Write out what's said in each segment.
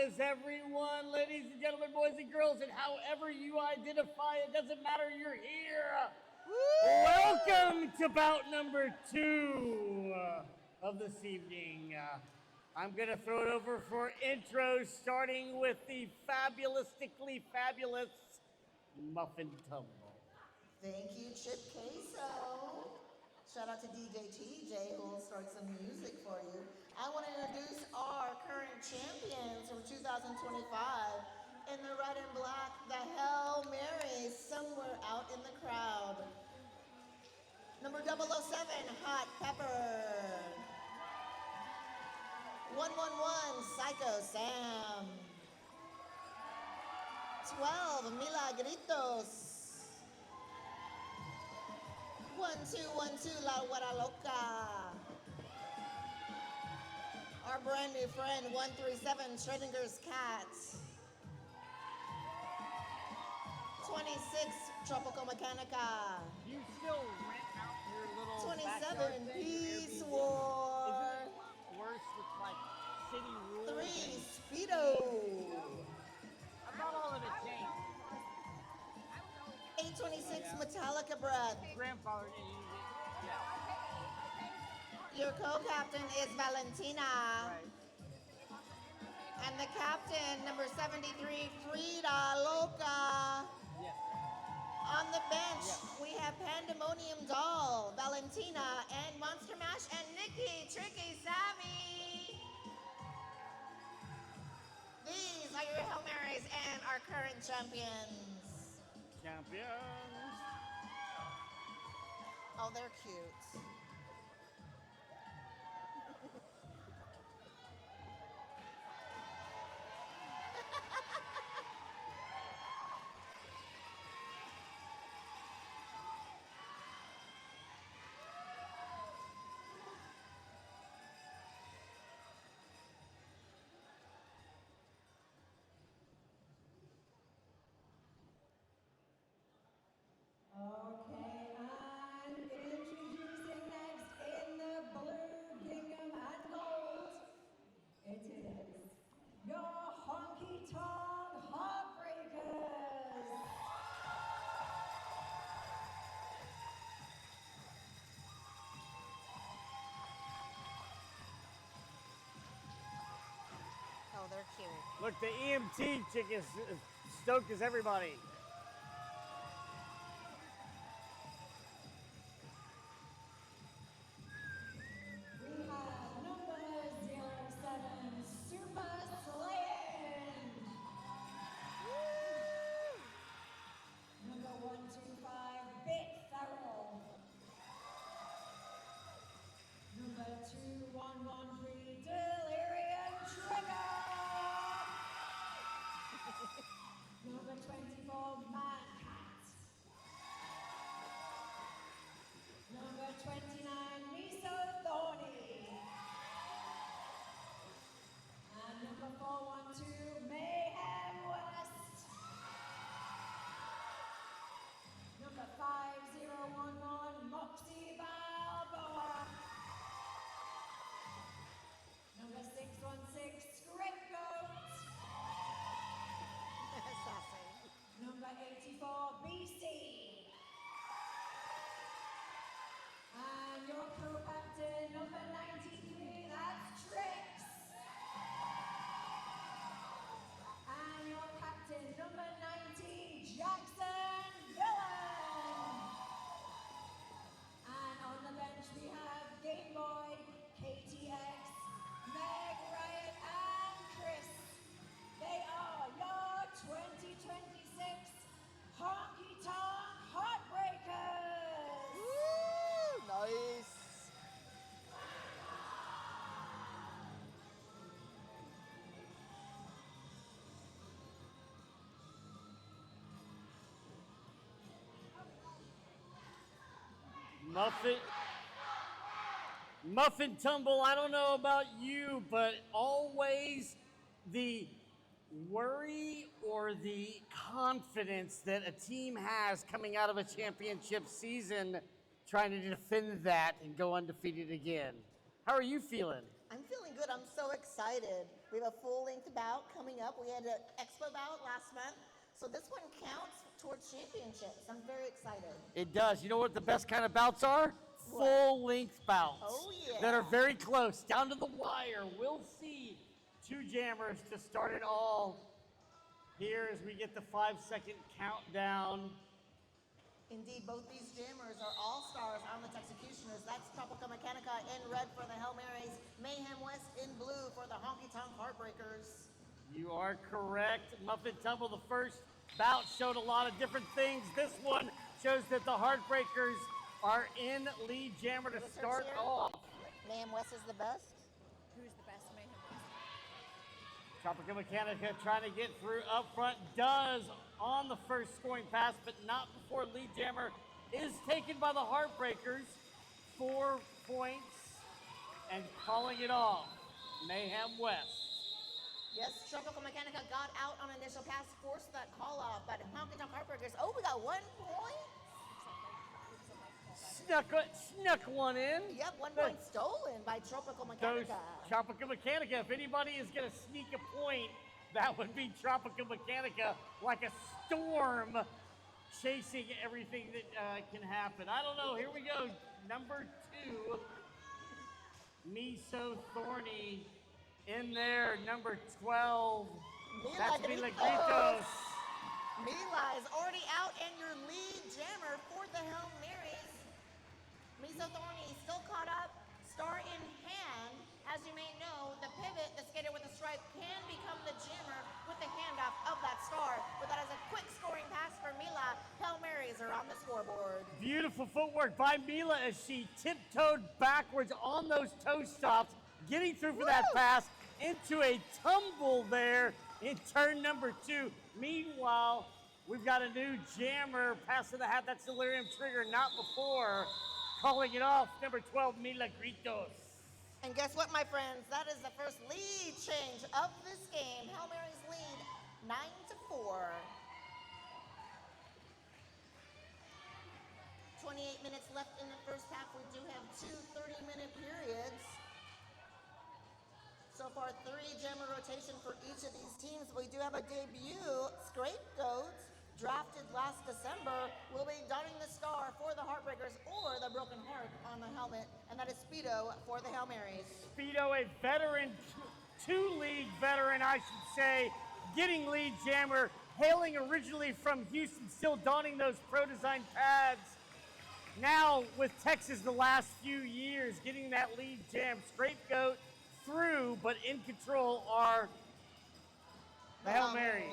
is everyone, ladies and gentlemen, boys and girls, and however you identify, it doesn't matter, you're here. Woo! Welcome to bout number 2 of this evening. I'm going to throw it over for intros, starting with the fabulistically fabulous Muffin Tumble. Thank you, Chip Queso. Shout out to DJ TJ who will start some music for you. I want to introduce our current champions from 2025. In the red and black, the Hail Mary, somewhere out in the crowd. Number 007, Hot Pepper. 111, Psycho Sam. 12, Mila Gritos. 1212, La Guara Loca. Our brand new friend, 137, Shredinger's Cat. 26, Tropical Mecanica. You still rent out your little 27, Peace War. Is it worse with like city rules? 3, Speedo. I thought all of it changed. 826, Metallica Breath. Grandfather didn't use it. Yeah. Your co-captain is Valentina. Right. And the captain, number 73, Frida Loca. Yes. On the bench, we have Pandemonium Doll, Valentina, and Monster Mash, and Nikki, Tricky Savvy. These are your Hail Marys and our current champions. Champions. Oh, they're cute. Okay, and introducing next in the blue gingham and gold, it is your Honky Tonk Heartbreakers. Oh, they're cute. Look, the EMT chick is stoked as everybody. We have number 07, Super Slaying. Number 125, Bit Feral. Number 2113, Delirium Trigger. Number 24, Mad Cat. Number 29, Miso Thorny. And number 412, Mayhem West. Number 5011, Moxie Balboa. Number 616, Scrapegoat. Sassy. Number 84, BC. And your co-captain, number 93, that's Trix. And your captain, number 90, Jackson Villain. And on the bench we have Game Boy, KTX, Meg, Riot, and Chris. They are your 2026 Honky Tonk Heartbreakers. Woo, nice. Muffin Tumble, I don't know about you, but always the worry or the confidence that a team has coming out of a championship season trying to defend that and go undefeated again. How are you feeling? I'm feeling good. I'm so excited. We have a full-length bout coming up. We had an expo bout last month, so this one counts towards championships. I'm very excited. It does. You know what the best kind of bouts are? What? Full-length bouts. Oh, yeah. That are very close, down to the wire. We'll see two jammers to start it all here as we get the 5-second countdown. Indeed, both these jammers are all-stars, armless executioners. That's Tropical Mecanica in red for the Hail Marys, Mayhem West in blue for the Honky Tonk Heartbreakers. You are correct. Muffin Tumble, the first bout, showed a lot of different things. This one shows that the Heartbreakers are in lead jammer to start off. Mayhem West is the best. Who's the best Mayhem West? Tropical Mecanica trying to get through up front, does on the first scoring pass, but not before lead jammer is taken by the Heartbreakers. 4 points and calling it off. Mayhem West. Yes, Tropical Mecanica got out on initial pass, forced that call off, but Honky Tonk Heartbreakers, oh, we got 1 point? Snuck one in. Yep, 1 point stolen by Tropical Mecanica. Tropical Mecanica, if anybody is going to sneak a point, that would be Tropical Mecanica, like a storm chasing everything that can happen. I don't know. Here we go. Number 2, Miso Thorny in there. Number 12, that's Mila Gritos. Mila is already out and your lead jammer for the Hail Marys. Miso Thorny still caught up, star in hand. As you may know, the pivot, the skater with the stripe, can become the jammer with the handoff of that star. But that is a quick scoring pass for Mila. Hail Marys are on the scoreboard. Beautiful footwork by Mila as she tiptoed backwards on those toe stops, getting through for that pass into a tumble there in turn number 2. Meanwhile, we've got a new jammer passing the hat. That's Delirium trigger, not before. Calling it off, number 12, Mila Gritos. And guess what, my friends? That is the first lead change of this game. Hail Marys lead 9-4. 28 minutes left in the first half. We do have 2 30-minute periods. So far, 3 jammer rotation for each of these teams. We do have a debut. Scrapegoat, drafted last December, will be donning the star for the Heartbreakers or the Broken Heart on the helmet, and that is Speedo for the Hail Marys. Speedo, a veteran, 2-league veteran, I should say, getting lead jammer, hailing originally from Houston, still donning those pro-designed pads. Now with Texas the last few years, getting that lead jam. Scrapegoat through, but in control are the Hail Marys.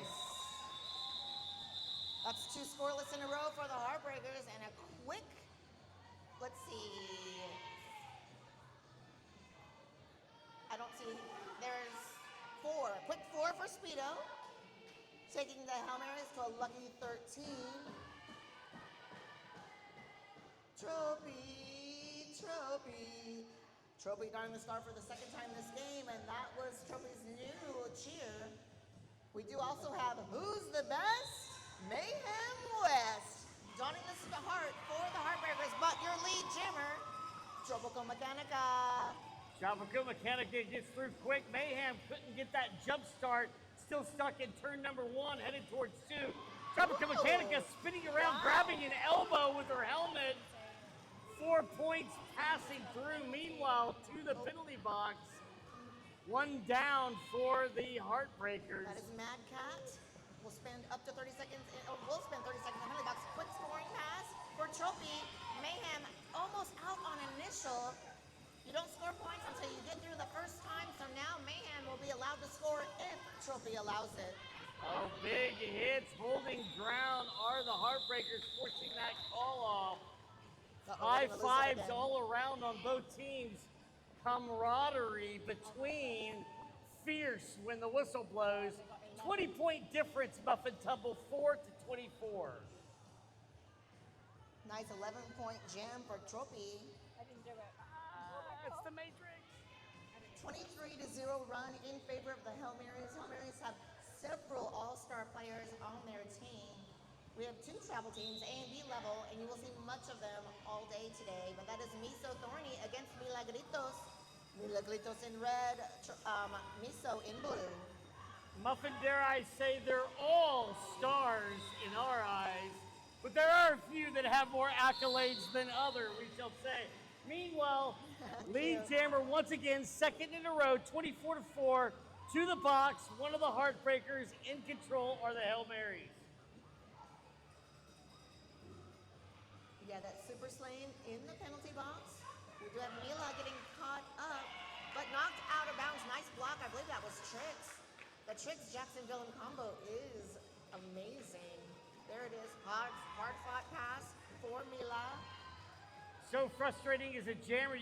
That's 2 scoreless in a row for the Heartbreakers, and a quick, let's see. I don't see, there's 4. Quick 4 for Speedo, taking the Hail Marys to a lucky 13. Trophy darting the star for the second time this game, and that was Trophy's new cheer. We do also have Who's the Best? Mayhem West, donning the heart for the Heartbreakers, but your lead jammer, Tropical Mecanica. Tropical Mecanica gets through quick. Mayhem couldn't get that jump start. Still stuck in turn number 1, headed towards 2. Tropical Mecanica spinning around, grabbing an elbow with her helmet. 4 points passing through. Meanwhile, to the penalty box. 1 down for the Heartbreakers. That is Mad Cat. We'll spend up to 30 seconds, we'll spend 30 seconds in the penalty box. Quick scoring pass for Trophy. Mayhem almost out on initial. You don't score points until you get through the first time, so now Mayhem will be allowed to score if Trophy allows it. Oh, big hits, holding ground are the Heartbreakers, forcing that call off. High fives all around on both teams. Camaraderie between fierce when the whistle blows. 20-point difference, Muffin Tumble, 4-24. Nice 11-point jam for Trophy. I didn't do it. It's the Matrix. 23-0 run in favor of the Hail Marys. Hail Marys have several all-star players on their team. We have 2 travel teams, A and B level, and you will see much of them all day today. But that is Miso Thorny against Mila Gritos. Mila, Gritos in red, Miso in blue. Muffin, dare I say, they're all stars in our eyes, but there are a few that have more accolades than others, we shall say. Meanwhile, lead jammer once again, second in a row, 24-4 to the box. One of the Heartbreakers in control are the Hail Marys. Yeah, that super slaying in the penalty box. We do have Mila getting caught up, but knocked out of bounds. Nice block. I believe that was Trix. The Trix Jackson Villain combo is amazing. There it is. Hard fought pass for Mila. So frustrating as a jammer.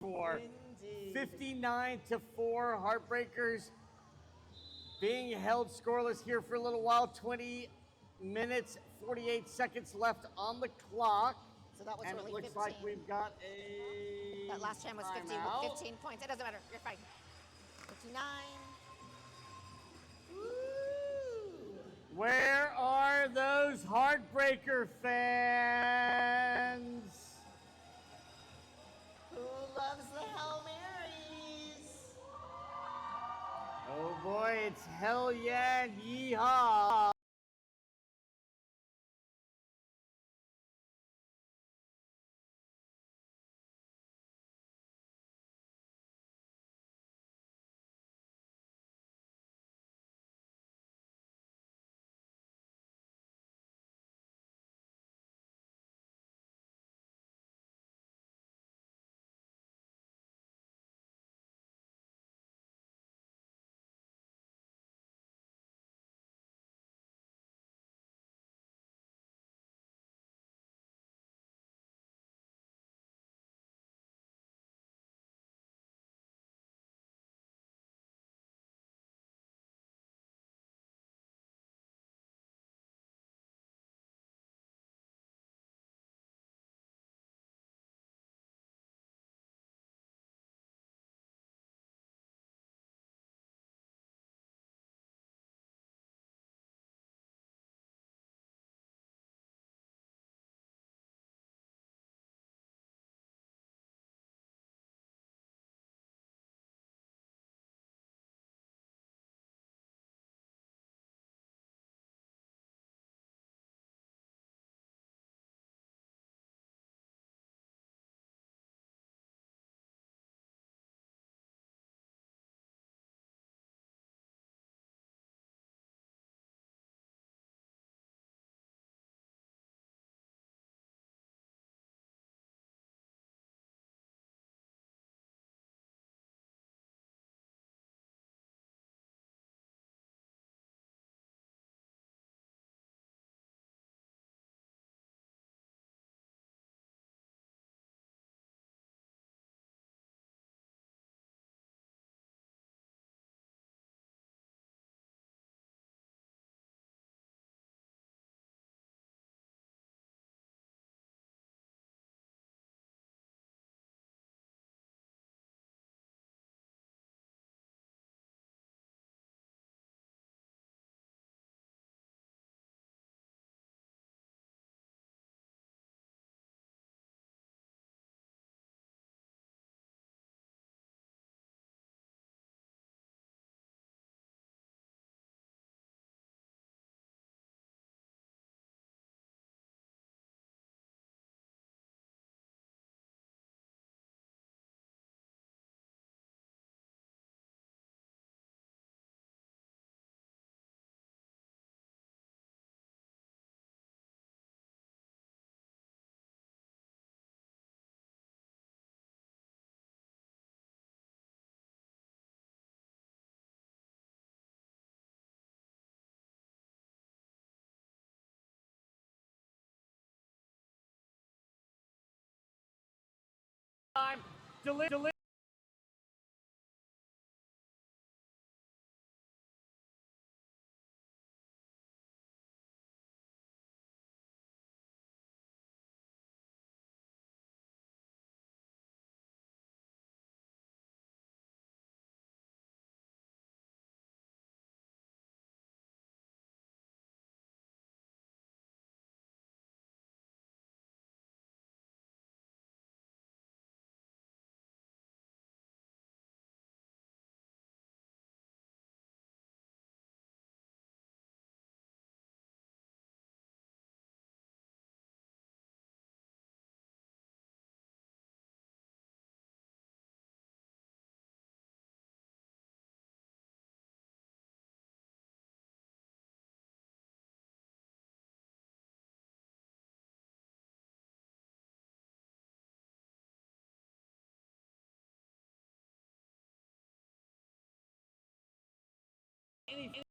For 59-4, Heartbreakers being held scoreless here for a little while. 20 minutes, 48 seconds left on the clock. So that was and really it looks 15. like we've got a That last time was 15 points. It doesn't matter. You're fine. 59. Woo! Where are those Heartbreaker fans? it's hell yeah and yeehaw. Time. Delirium. Any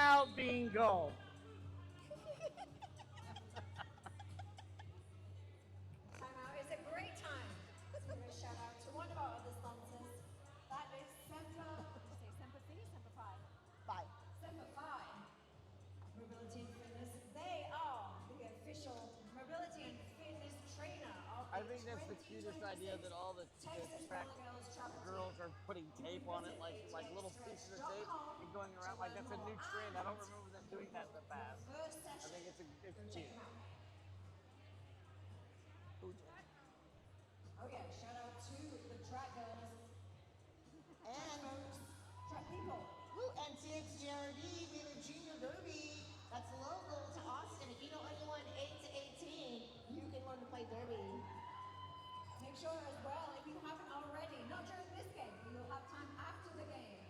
Out being gulped. Timeout is a great time to give a shout out to one of our other sponsors. That is Semper. Did you say Semper Fi? Semper Fi. Bye. Semper Fi. Mobility and Fitness. They are the official mobility and fitness trainer of I think that's the cutest idea that all the track girls are putting tape on it, like little pieces of tape, and going around like that's a new trend. I don't remember them doing that in the past. I think it's cute. Oh yeah, shout out to the track girls, And track people. woo, and TXGRD being a junior derby. That's local to Austin. If you know anyone 8 to 18, you can learn to play derby. Make sure as well, if you haven't already, not during this game, but you'll have time after the game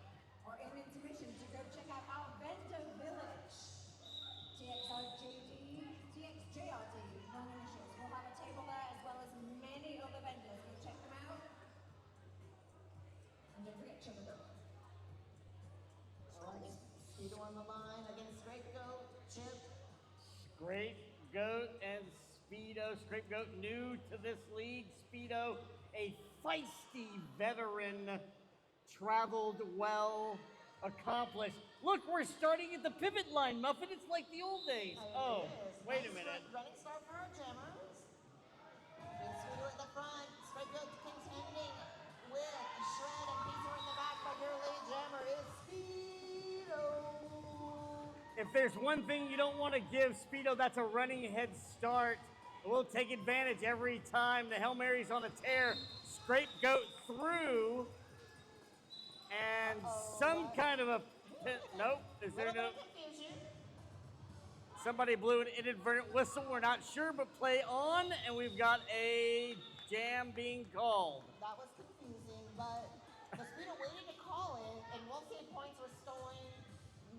or in intermission to go check out our vendor village. TXJRD, non-initials. We'll have a table there as well as many other vendors. Go check them out. And don't forget Chugga. All right, Speedo on the line against Scrapegoat, Chip. Scrapegoat and Speedo. Scrapegoat new to this league. Speedo, a feisty veteran, traveled well, accomplished. Look, we're starting at the pivot line, Muffin. It's like the old days. Oh, wait a minute. Running start for our jammers. With Speedo at the front. Scrapegoat contending with Shred and Miso in the back, but your lead jammer is Speedo. If there's one thing you don't want to give Speedo, that's a running head start. We'll take advantage every time the Hail Mary's on a tear. Scrapegoat through. And some kind of a nope. Is there no? Confusion. Somebody blew an inadvertent whistle. We're not sure, but play on, and we've got a jam being called. That was confusing, but the Speedo waited to call it, and we'll see if points were stolen.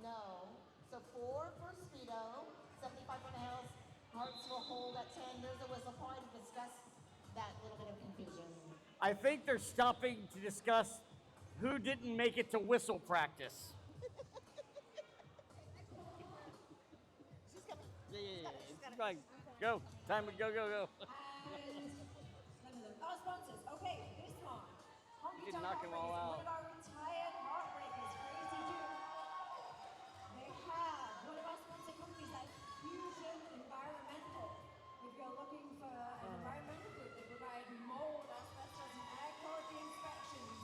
No. So 4 for Speedo, 75 for the Hells. Hearts will hold at 10. There's a whistle point to discuss that little bit of confusion. I think they're stopping to discuss who didn't make it to whistle practice. She's coming. Yeah. It's fine. Go. Time to go. And our sponsors. Okay, this one. Honky You can Tonk knock 'em all Heartbreakers, one out. of our retired Heartbreakers, Crazy Duke. They have one of our sponsor companies like Fusion Environmental. If you're looking for an environmental group, they provide mold, asbestos, and air quality inspections.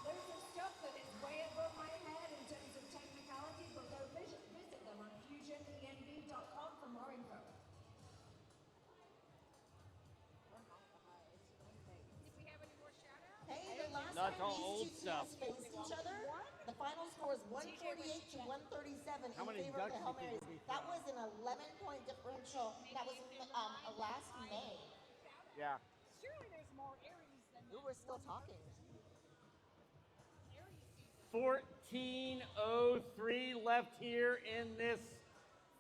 Loads of stuff that is way above my head in terms of technicality, but go visit them on fusionenv.com for more info. Hey, the last That's time all old these two stuff. teams faced each other, the final score is 148 to 137 How in many favor of the ducks Hail do you think Marys. we That throw? was an 11-point differential. That was last May. Yeah. Surely there's more Aries than We were still talking. 14:03 left here in this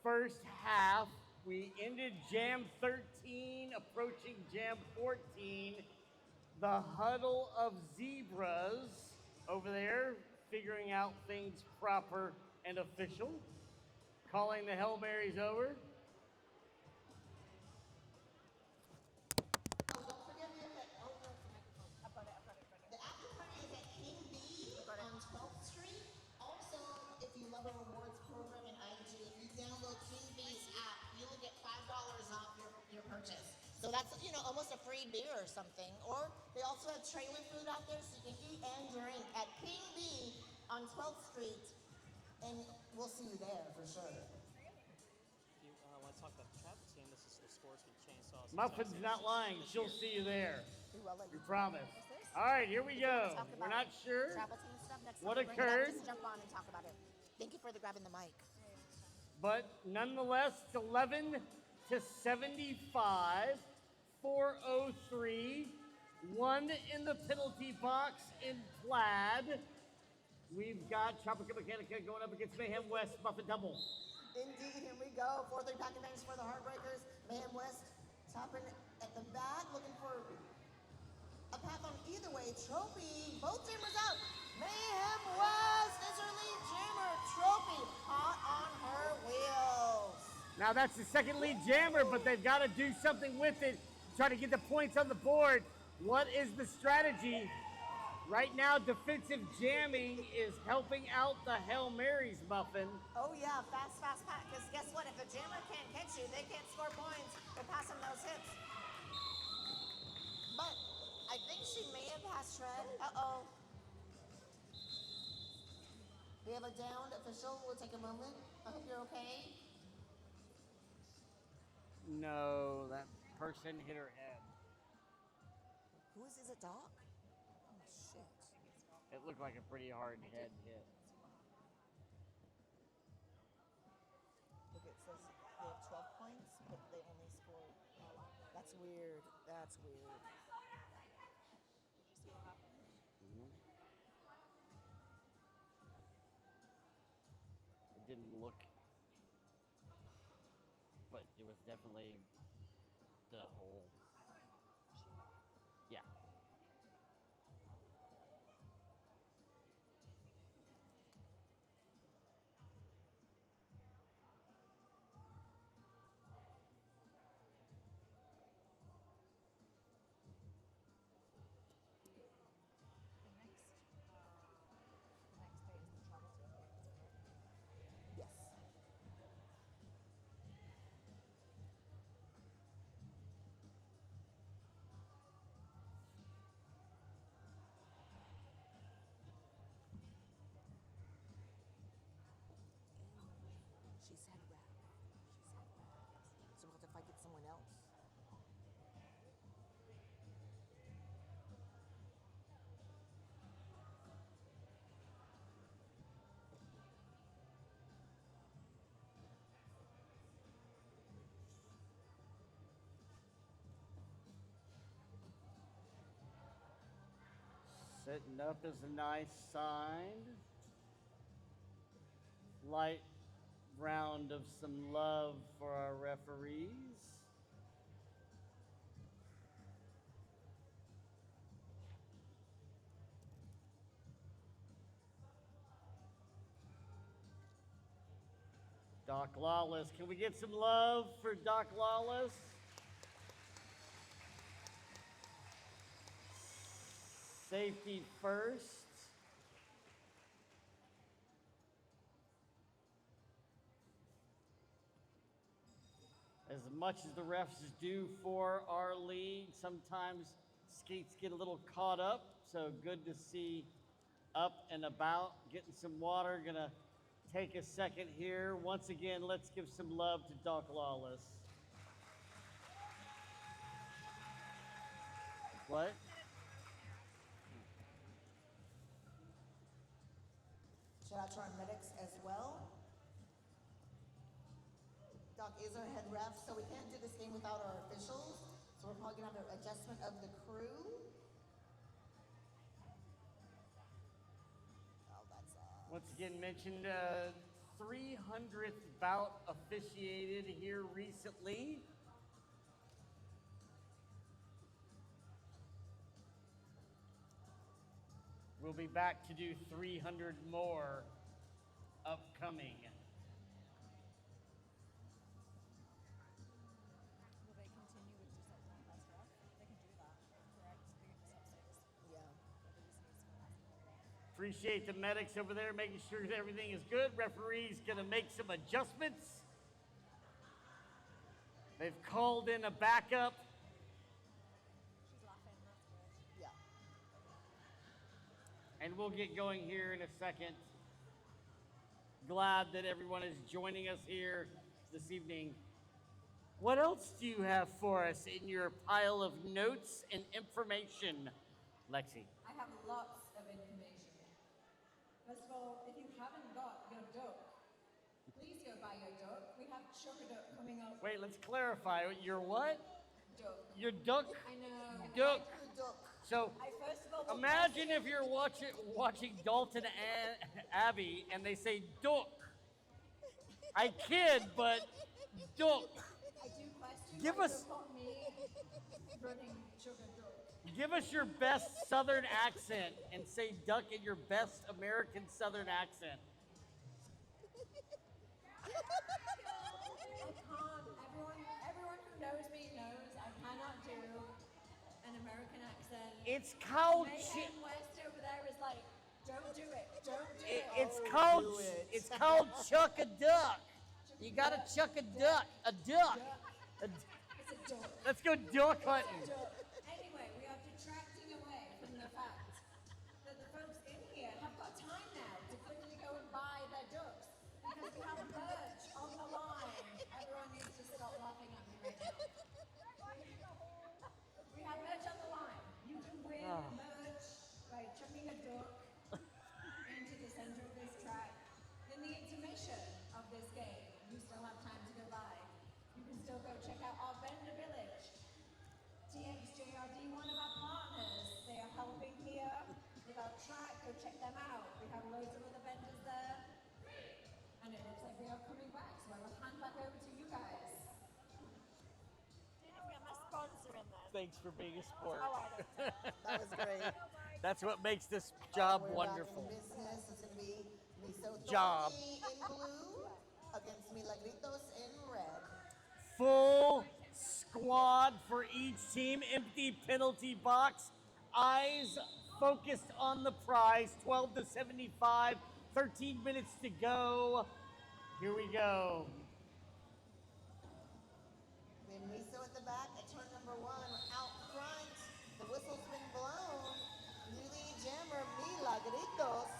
first half. We ended Jam 13, approaching Jam 14. The huddle of zebras over there, figuring out things proper and official. Calling the Hail Marys over. Oh, don't forget the the after party is at King B on 12th Street. Also, if you love our rewards program in IG, if you download King B's app, you'll get $5 off your purchase. So that's, almost a free beer or something. Or they also have trailer food out there so you can eat and drink at King B on 12th Street. And we'll see you there for sure. If you want to talk about the travel team, this is the Sportsman Chainsaws. Muffin's not lying. She'll see you there. We will let We you promise. What's this? All right, here we go. Talk We're about not sure. Travel team stuff next what time we bring it up, occurred. Just jump on and talk about it. Thank you for grabbing the mic. But nonetheless, it's 11 to 75, 4:03, one in the penalty box in plaid. We've got Tropical Mecanica going up against Mayhem West, Muffin double. Indeed, here we go. 4-3 pack advantage for the Heartbreakers. Mayhem West topping at the back, looking for a path on either way. Trophy, both jammers out. Mayhem West is her lead jammer. Trophy, hot on Now that's the second lead jammer, but they've got to do something with it to try to get the points on the board. What is the strategy? Right now, defensive jamming is helping out the Hail Marys, Muffin. Oh yeah, fast, fast, pack. Because guess what? If a jammer can't catch you, they can't score points by passing those hits. But I think she may have passed Shred. Uh-oh. We have a downed official. We'll take a moment. I hope you're okay. No, that person hit her head. Who is it, a dog? Oh, shit. It looked like a pretty hard head hit. Look, it says they have 12 points, but they only scored. That's weird. That's weird. It didn't look, but it was definitely the whole. Yeah. Yes. She said rap. She said rap. So what if I get someone else? Setting up is a nice sign. Light round of some love for our referees. Doc Lawless, can we get some love for Doc Lawless? Safety first. As much as the refs do for our league, sometimes skates get a little caught up. So good to see up and about, getting some water. Gonna take a second here. Once again, let's give some love to Doc Lawless. What? Shout out to our medics as well. Doc is our head ref, so we can't do this game without our officials. So we're probably gonna have an adjustment of the crew. Oh, that's Once again, mentioned 300th bout officiated here recently. We'll be back to do 300 more upcoming. Will they continue with just like one less ref? They can do that, correct? They can just have 6. yeah. But they just need someone else to hold it. Appreciate the medics over there making sure that everything is good. Referee's gonna make some adjustments. They've called in a backup. She's laughing, that's good. Yeah. And we'll get going here in a second. Glad that everyone is joining us here this evening. What else do you have for us in your pile of notes and information, Lexi? I have lots of information. First of all, if you haven't got your duck, please go buy your duck. We have Chocoduck coming up. Wait, let's clarify. Your what? Duck. Your duck? I know. Duck. The duck. So I first of all imagine if you're watching Dalton and Abby and they say duck. I kid, but duck. I do question Give why us- you've got me running Chocoduck. Give us your best Southern accent and say duck in your best American Southern accent. I can't American accent. It's called Mayhem West over there is like, don't do it, don't do it. it's called chuck a duck. You gotta chuck a duck. A duck. It's a duck. Let's go duck hunting. Anyway, we are detracting away from the fact that the folks in here have got time now to quickly go and buy their ducks because we have merch on the line. Everyone needs to stop laughing at me right now. We have merch on the line. You can win merch by chucking a duck into the center of this track. In the intermission of this game, you still have time to go by. You can still go check out our vendor village. TXJRD, one of our partners, they are helping here with our track. Go check them out. We have loads of other vendors there. And it looks like they are coming back, so I will hand back over to you guys. Didn't even get my sponsor in there. Thanks for being a sport. Oh, I don't. That was great. That's what makes this job We're wonderful. back in business. It's going to be Miso Job. Thorny in blue against Mila Gritos in red. Full squad for each team. Empty penalty box. Eyes focused on the prize. 12 to 75. 13 minutes to go. Here we go. Then Miso at the back at turn number 1 out front. The whistle's been blown. New lead jammer Mila Gritos.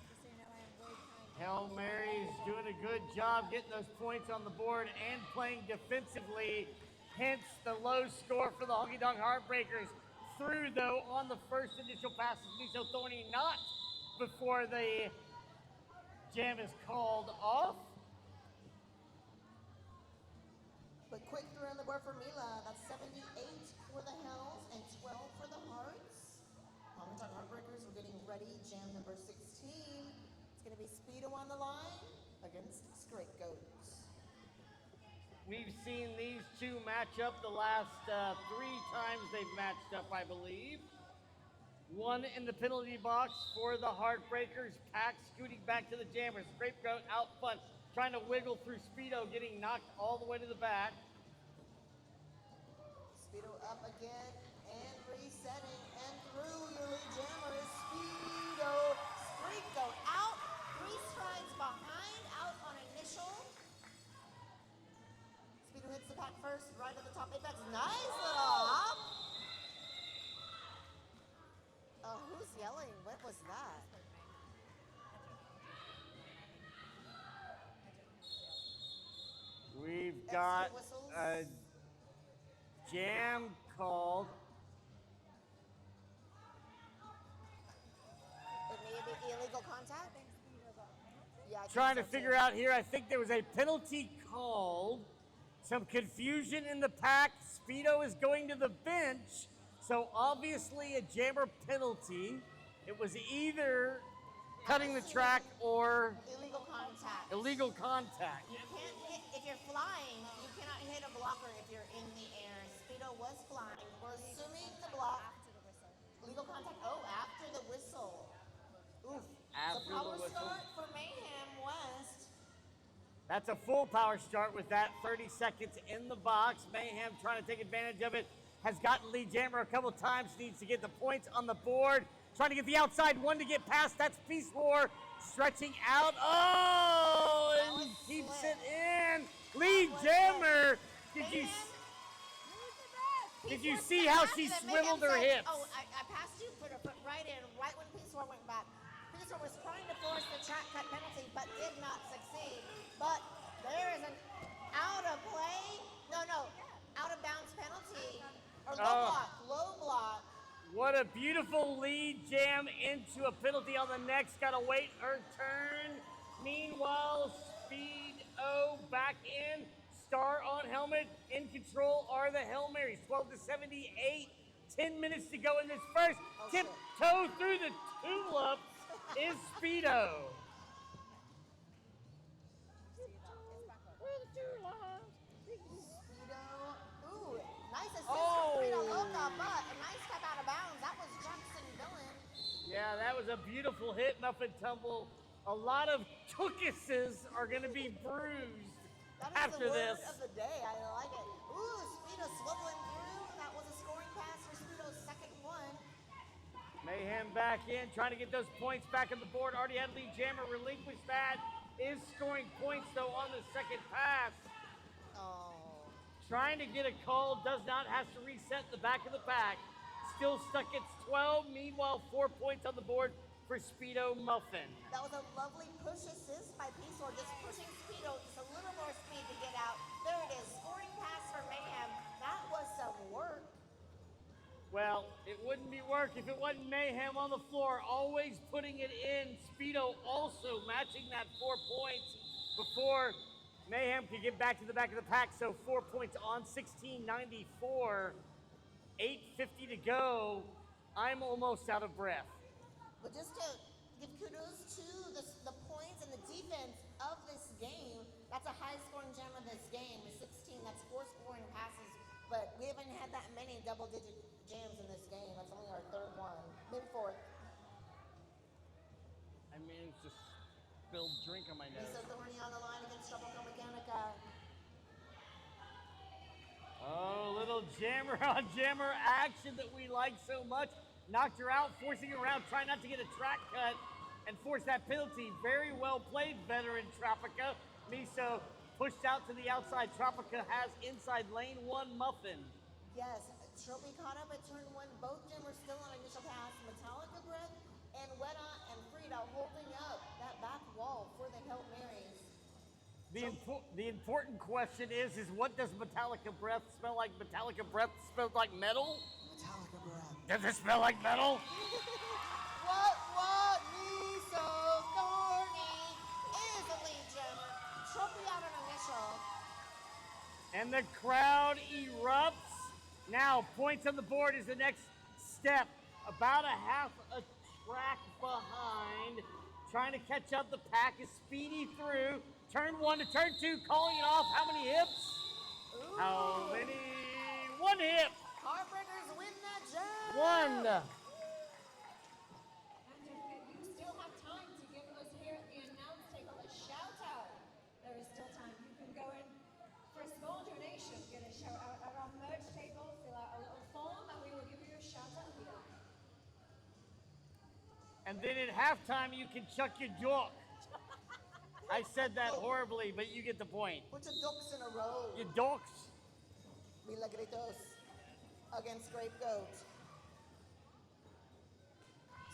Just so you know, I am way behind. Hail Mary's doing a good job getting those points on the board and playing defensively. Hence the low score for the Honky Tonk Heartbreakers. Through though on the first initial passes, Miso Thorny not before the jam is called off. But quick through on the board for Mila. That's 78 for the Hells and 12 for the Hearts. Honky Tonk Heartbreakers, we're getting ready. Jam number 16. It's going to be Speedo on the line against Scrapegoat. We've seen these two match up the last 3 times they've matched up, I believe. One in the penalty box for the Heartbreakers. Pack scooting back to the Jammers. Scrapegoat out front, trying to wiggle through Speedo, getting knocked all the way to the back. Speedo up again and resetting and through your lead jammer is Speedo. Scrapegoat out, 3 strides behind, out on initial. Speedo hits the pack first, right at the top apex. Nice little hop. Oh, who's yelling? What was that? We've got whistles. a jam called. It may be illegal contact. Yeah, I think Trying to so, figure too. out here, I think there was a penalty called. Some confusion in the pack. Speedo is going to the bench. So obviously a jammer penalty. It was either cutting the track or Illegal contact. illegal contact. You can't hit, if you're flying, you cannot hit a blocker if you're in the air. Speedo was flying. We're assuming the block. After the whistle. Legal contact, oh, after the whistle. Oof. After the power the whistle. start for Mayhem West. That's a full power start with that 30 seconds in the box. Mayhem trying to take advantage of it. Has gotten lead jammer a couple times. Needs to get the points on the board. Trying to get the outside one to get past. That's Peace War. Stretching out. Oh, That and was keeps slick. it in. Lead was jammer. Did you Peace you War see stepped how back she and then swiveled Mayhem her said, hips? Oh, I passed you, put her foot right in, right when Peace War went back. Peace War was trying to force the track cut penalty, but did not succeed. But there is an out of play, no, out of bounds penalty. Or low block. What a beautiful lead jam into a penalty on the next. Gotta wait her turn. Meanwhile, Speed O back in. Star on helmet. In control are the Hail Marys. 12 to 78. 10 minutes to go in this first. Tiptoe through the tulips is Speedo. Speedo, ooh, nice assist Oh. from Frida Loca, but a nice step out of bounds. That was Jackson Dillon. Yeah, that was a beautiful hit, muff and tumble. A lot of tookuses are gonna be bruised That is after the this. word of the day. I like it. Ooh, Speedo swiveling through. That was a scoring pass for Speedo's second one. Mayhem back in, trying to get those points back on the board. Already had lead jammer, relinquished that. Is scoring points though on the second pass. Oh. Trying to get a call, does not, has to reset the back of the pack. Still stuck at 12, meanwhile 4 points on the board for Speedo Muffin. That was a lovely push assist by Pisor, just pushing Speedo just a little more speed to get out. There it is, scoring pass for Mayhem. That was some work. Well, it wouldn't be work if it wasn't Mayhem on the floor, always putting it in. Speedo also matching that 4 points before Mayhem could get back to the back of the pack. So 4 points on 1694, 8:50 to go. I'm almost out of breath. But just to give kudos to the points and the defense of this game, that's a high scoring gem of this game, is 16. That's 4 scoring passes, but we haven't had that many double digit jams in this game. That's only our third one, maybe fourth. I mean, it's just spilled drink on my nose. Miso Thorny on the line against Mecanica. Oh, little jammer on jammer action that we like so much. Knocked her out, forcing her around, trying not to get a track cut and force that penalty. Very well played, veteran Tropica. Miso pushed out to the outside. Tropica has inside lane 1 Muffin. Yes, Trophy caught up at turn 1. Both jammers still on initial pass. Metallica Breath and Weta and Frida holding up that back wall for the Hail Marys. The important question is what does Metallica Breath smell like? Metallica Breath smells like metal? Metallica Breath. Does it smell like metal? What? Miso Thorny is a lead jammer. Trophy out on initial. And the crowd erupts. Now, points on the board is the next step. About a half a track behind. Trying to catch up. The pack is speedy through. Turn 1 to turn 2, calling it off. How many hips? Ooh. How many? 1 hip. Heartbreakers win that jam. 1. And you still have time to give us here at the announce table a shout out. There is still time. You can go in for a small donation, get a shout out at our merch table, fill out a little form, and we will give you a shout out here. And then at halftime, you can chuck your jock. I said that horribly, but you get the point. Put your ducks in a row. Your docks. Mila Gritos against Scrapegoat.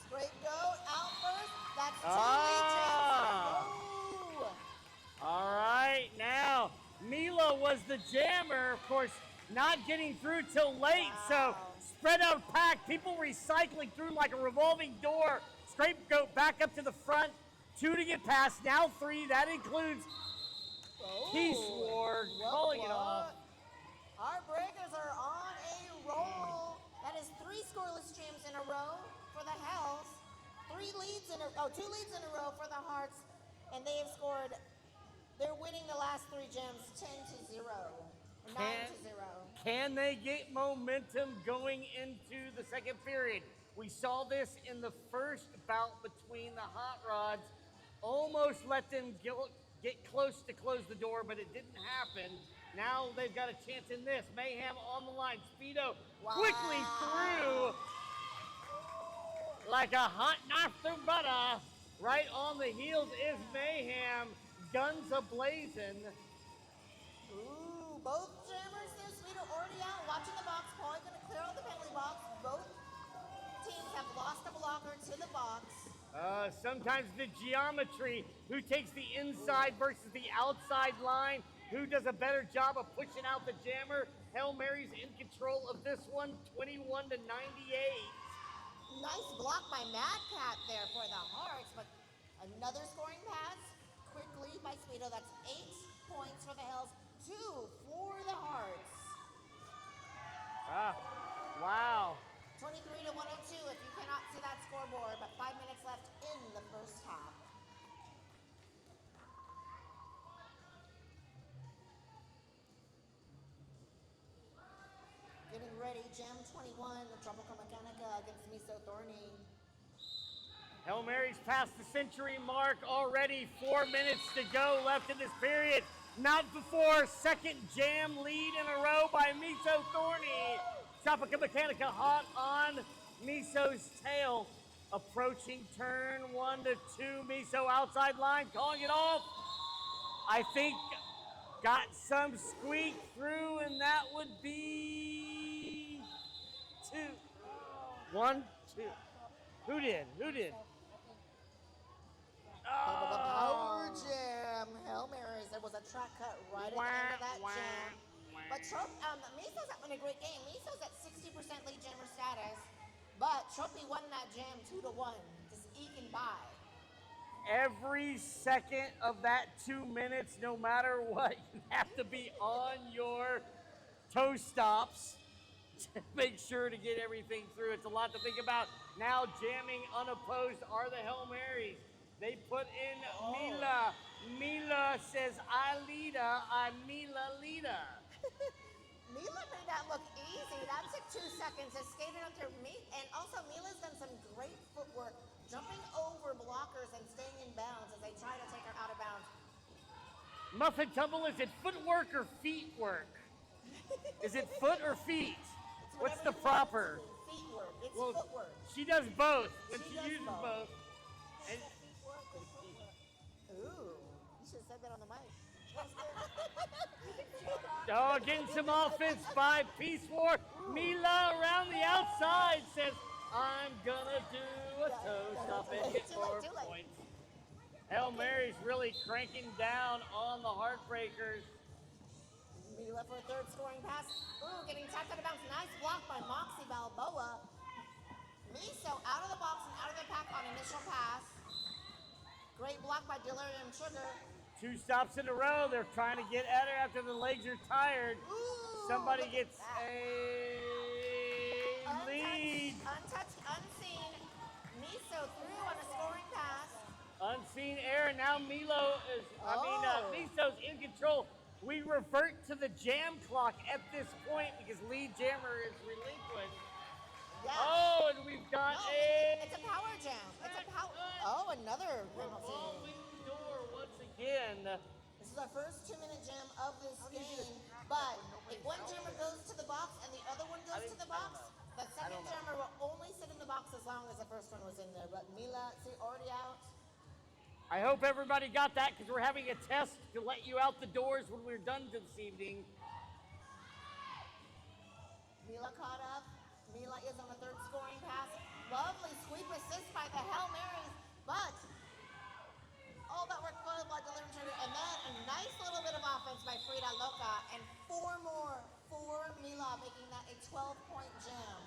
Scrapegoat out first. That's 2 lead jams. All right, now Mila was the jammer, of course, not getting through till late. So spread out pack, people recycling through like a revolving door. Scrapegoat back up to the front. 2 to get past, now 3. That includes Peace Ward calling it off. Heartbreakers are on a roll. That is 3 scoreless jams in a row for the Hells. 2 leads in a row for the Hearts. And they have scored, they're winning the last 3 jams 10-0, 9-0. Can they get momentum going into the second period? We saw this in the first bout between the Hot Rods. Almost let them get close to close the door, but it didn't happen. Now they've got a chance in this. Mayhem on the line. Speedo quickly through like a hot knife through butter. Right on the heels is Mayhem. Guns a-blazing. Ooh, both jammers there. Speedo already out, watching the box. Probably going to clear out the penalty box. Both teams have lost a blocker to the box. Sometimes the geometry, who takes the inside versus the outside line, who does a better job of pushing out the jammer. Hail Mary's in control of this one, 21-98. Nice block by Madcap there for the Hearts, but another scoring pass, quick lead by Speedo. That's 8 points for the Hells, 2 for the Hearts. Wow. 23-102 if you cannot see that scoreboard, but 5 minutes left in the first half. Getting ready, Jam 21, the Tropical Mecanica against Miso Thorny. Hail Mary's past the century mark already. 4 minutes to go left in this period. Not before second jam lead in a row by Miso Thorny. Tropica Mecanica hot on Miso's tail. Approaching turn 1 to 2. Miso outside line, calling it off. I think got some squeak through, and that would be 2. 1, 2. Who did? Power jam. Hail Marys. There was a track cut right at the end of that jam. But Miso's having a great game. Miso's at 60% lead jammer status. But Trophy won that jam 2-1. Just eking by. Every second of that 2 minutes, no matter what, you have to be on your toe stops to make sure to get everything through. It's a lot to think about. Now jamming unopposed are the Hail Marys. They put in Mila. Mila says, I leader, I Mila leader. Mila made that look easy. That took 2 seconds. It skated up to me. And also, Mila's done some great footwork, jumping over blockers and staying in bounds as they try to take her out of bounds. Muffin Tumble, is it footwork or feet work? Is it foot or feet? What's the proper? Feet work. It's footwork. She does both, but she does uses both. And Ooh, you should have said that on the mic. oh, getting some offense by Peace War. Mila around the outside says, I'm gonna do a toe stop and get 4 points. Hail Mary's really cranking down on the Heartbreakers. Mila for a third scoring pass. Ooh, getting tapped out of bounds. Nice block by Moxie Balboa. Miso out of the box and out of the pack on initial pass. Great block by Delirium Sugar. 2 stops in a row. They're trying to get at her after the legs are tired. Ooh, Somebody gets a lead. Untouched, unseen. Miso through on a scoring pass. Unseen error. Now Miso's in control. We revert to the jam clock at this point because lead jammer is relinquished. Yeah. Oh, and we've got It's a power jam. It's a power. Oh, another penalty. revolving door once again. This is our first 2-minute jam of this game. But if one jammer goes to the box and the other one goes to the box, the second jammer will only sit in the box as long as the first one was in there. But Mila, see, already out. I hope everybody got that because we're having a test to let you out the doors when we're done this evening. Mila caught up. Mila is on the third scoring pass. Lovely sweep assist by the Hail Marys, but all that work foiled by Delirium Sugar, and then a nice little bit of offense by Frida Loca, and 4 more for Mila, making that a 12-point jam.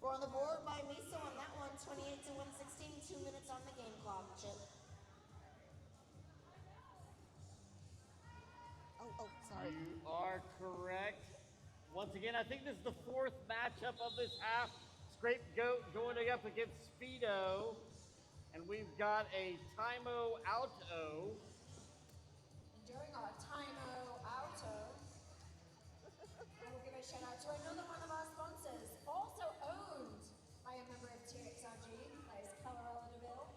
We're on the board by Miso on that one, 28 to 116, 2 minutes on the game clock, Chip. Oh, sorry. You are correct. Once again, I think this is the 4th matchup of this half. Scrapegoat going up against Speedo. And we've got a Timeout. And during our Timeout, I will give a shout out to another one of our sponsors, also owned by a member of TXRG, that is Colorado DeVille.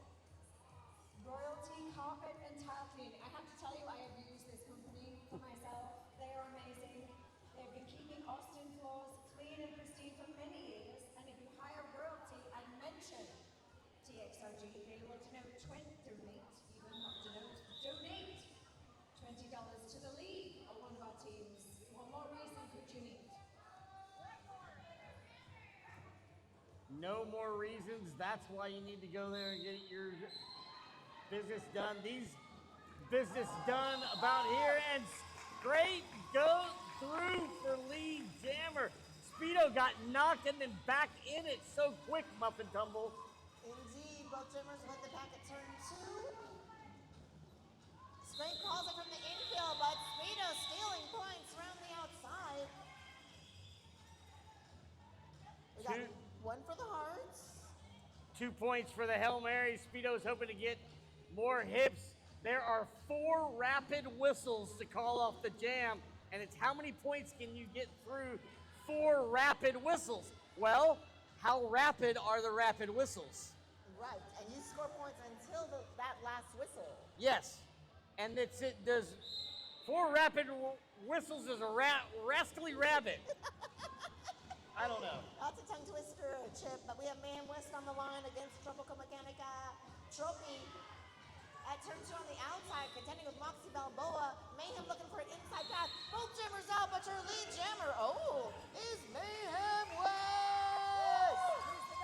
Royalty Carpet and Tile Cleaning. I have to tell you, I have used this company for myself. They are amazing. They've been keeping Austin floors clean and pristine for many years. And if you hire Royalty and mention TXRG, they will donate $20 to the league of one of our teams. What more reason could you need? No more reasons. That's why you need to go there and get your business done. These business done about here, and Scrapegoat through for lead jammer. Speedo got knocked and then back in it so quick, Muffin Tumble. Indeed, both jammers led the pack at turn 2. Scrape calls it from the infield, but Speedo stealing points around the outside. We got 1 for the Hearts. 2 points for the Hail Mary. Speedo's hoping to get more hips. There are 4 rapid whistles to call off the jam, and it's how many points can you get through 4 rapid whistles? Well, how rapid are the rapid whistles? Right, and you score points until that last whistle. Yes, and it does 4 rapid whistles as a rascally rabbit. I don't know. That's a tongue twister, Chip, but we have Mayhem West on the line against Tropical Mecanica. Trophy at turn 2 on the outside, contending with Moxie Balboa. Mayhem looking for an inside path. Both jammers out, but your lead jammer, is Mayhem West.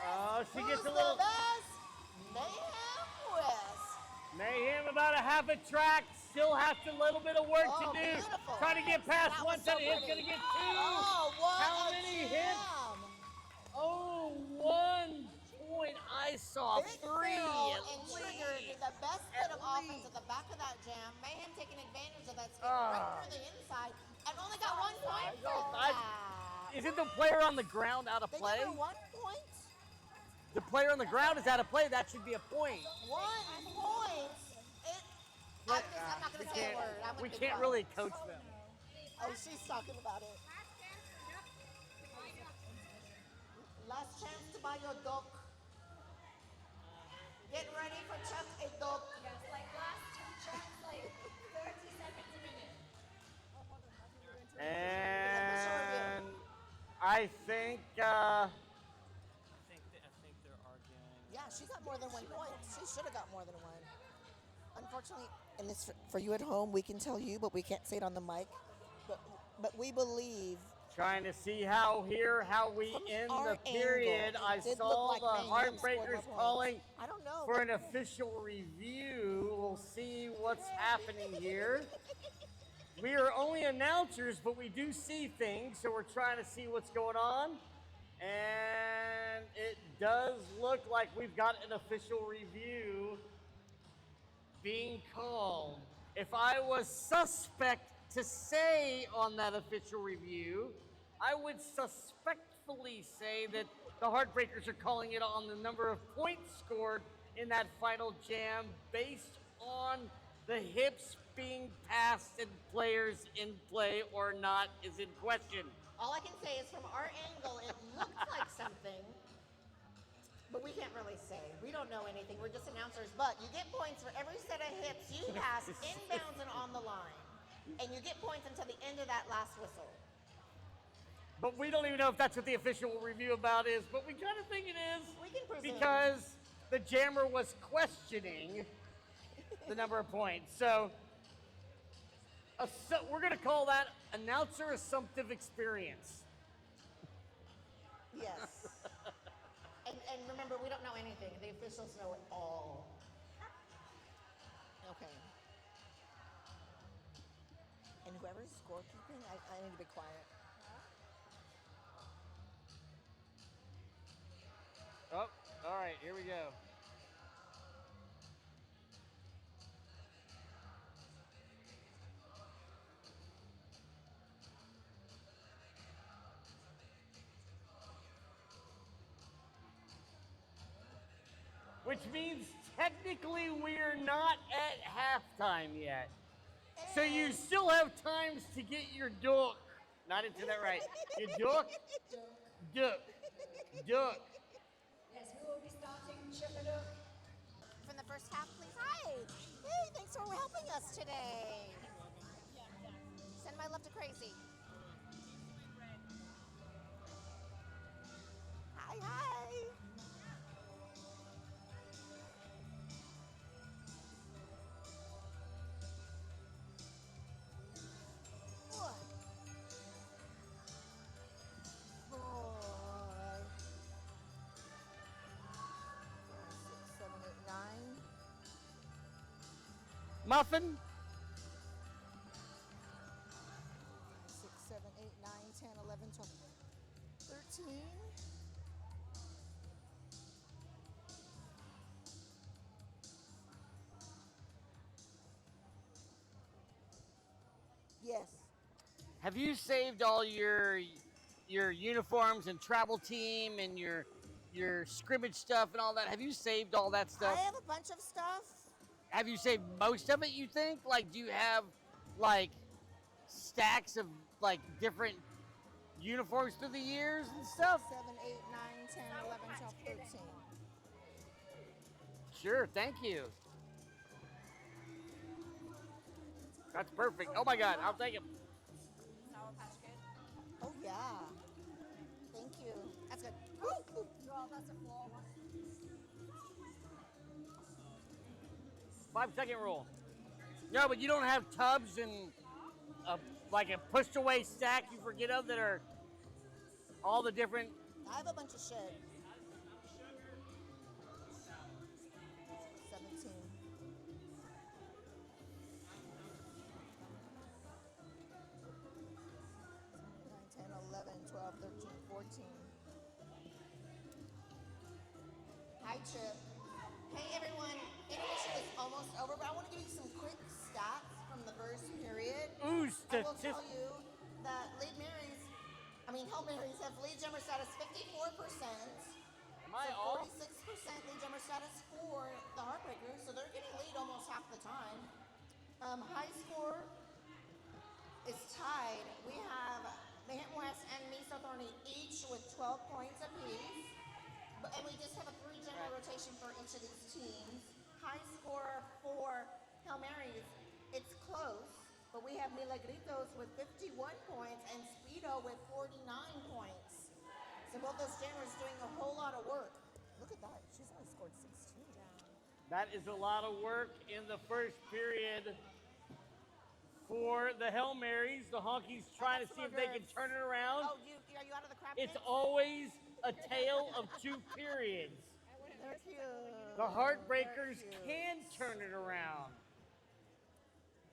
Oh, she gets a Who's little. the best? Mayhem West. Mayhem about a half a track. Still has a little bit of work to do. Beautiful. Trying to get past That one was so set of hits. pretty. Gonna get 2. Oh, what How a many jam. hits? Oh, 1 point. I saw Big 3. Phil at and least. Trigger did the best bit of offense at the back of that jam. Mayhem taking advantage of that skip right through the inside and only got 1 point for that. Isn't the player on the ground out of They play? gave her 1 point. The player on the ground is out of play. That should be a point. 1 point. I'm not going to say a word. I'm gonna We be can't quiet. really coach them. Oh, she's talking about it. Last chance to buy your duck. Get ready for Chuck a duck. Yes, like last chance, like 30 seconds a minute. And I think I think they're arguing. Yeah, she got more than 1 point. She should have got more than 1. Unfortunately, and this for you at home, we can tell you, but we can't say it on the mic. But we believe. trying to see how we From end our the period. angle, I it did saw look like the Mayhem scored Heartbreakers more points. calling I don't know. for an official review. We'll see what's happening here. We are only announcers, but we do see things, so we're trying to see what's going on. And it does look like we've got an official review being called. If I was suspect to say on that official review, I would suspectfully say that the Heartbreakers are calling it on the number of points scored in that final jam based on the hips being passed and players in play or not is in question. All I can say is from our angle, it looked like something, but we can't really say. We don't know anything. We're just announcers. But you get points for every set of hips you pass inbounds and on the line. And you get points until the end of that last whistle. But we don't even know if that's what the official review about is, but we kind of think it is. We can presume. Because the jammer was questioning the number of points. So we're going to call that announcer assumptive experience. Yes. and remember, we don't know anything. The officials know it all. Okay. And whoever's scorekeeping, I need to be quiet. Oh, all right, here we go. Which means technically we're not at halftime yet. So you still have times to get your duck. Not into that right. Your duck. Duck. Duck. Yes, we will be starting Chippedook. From the first half, please. Hi. Hey, thanks for helping us today. Send my love to Crazy. Hi, hi. One, 4, 6, 7, 8, 9. Muffin. 6, 7, 8, 9, 10, 11, 12, 13. Yes. Have you saved all your uniforms and travel team and your scrimmage stuff and all that? Have you saved all that stuff? I have a bunch of stuff. Have you saved most of it, you think? Like, do you have, like, stacks of, like, different uniforms through the years and stuff? 7, 8, 9, 10, 11, 12, 13. Sure, thank you. That's perfect. Oh my God, I'll take him. Sour Patch Kid. Oh yeah. Thank you. That's good. Ooh, ooh. Well, that's a flaw one. 5-second rule. No, but you don't have tubs and like a pushed away stack you forget of that are all the different. I have a bunch of shit. 17. 10, 11, 12, 13, 14. Hi, Chip. Hey, everyone. Intermission is almost over, but I want to give you some quick stats from the first period. Ooh, I will tell you that Hail Marys have lead jammer status 54%. Am I all? 46% lead jammer status for the Heartbreakers, so they're getting lead almost half the time. High score is tied. We have Mayhem West and Miso Thorny each with 12 points apiece. And we just have a 3-jammer rotation for each of these teams. High score for Hail Marys, it's close, but we have Mila Gritos with 51 points and Speedo with 49 points. So both those jammers doing a whole lot of work. Look at that, she's only scored 16. That is a lot of work in the first period for the Hail Marys. The Honkies trying to see if they can turn it around. Oh, are you out of the crap It's pits? always a tale of 2 periods. They're cute. The Heartbreakers can turn it around.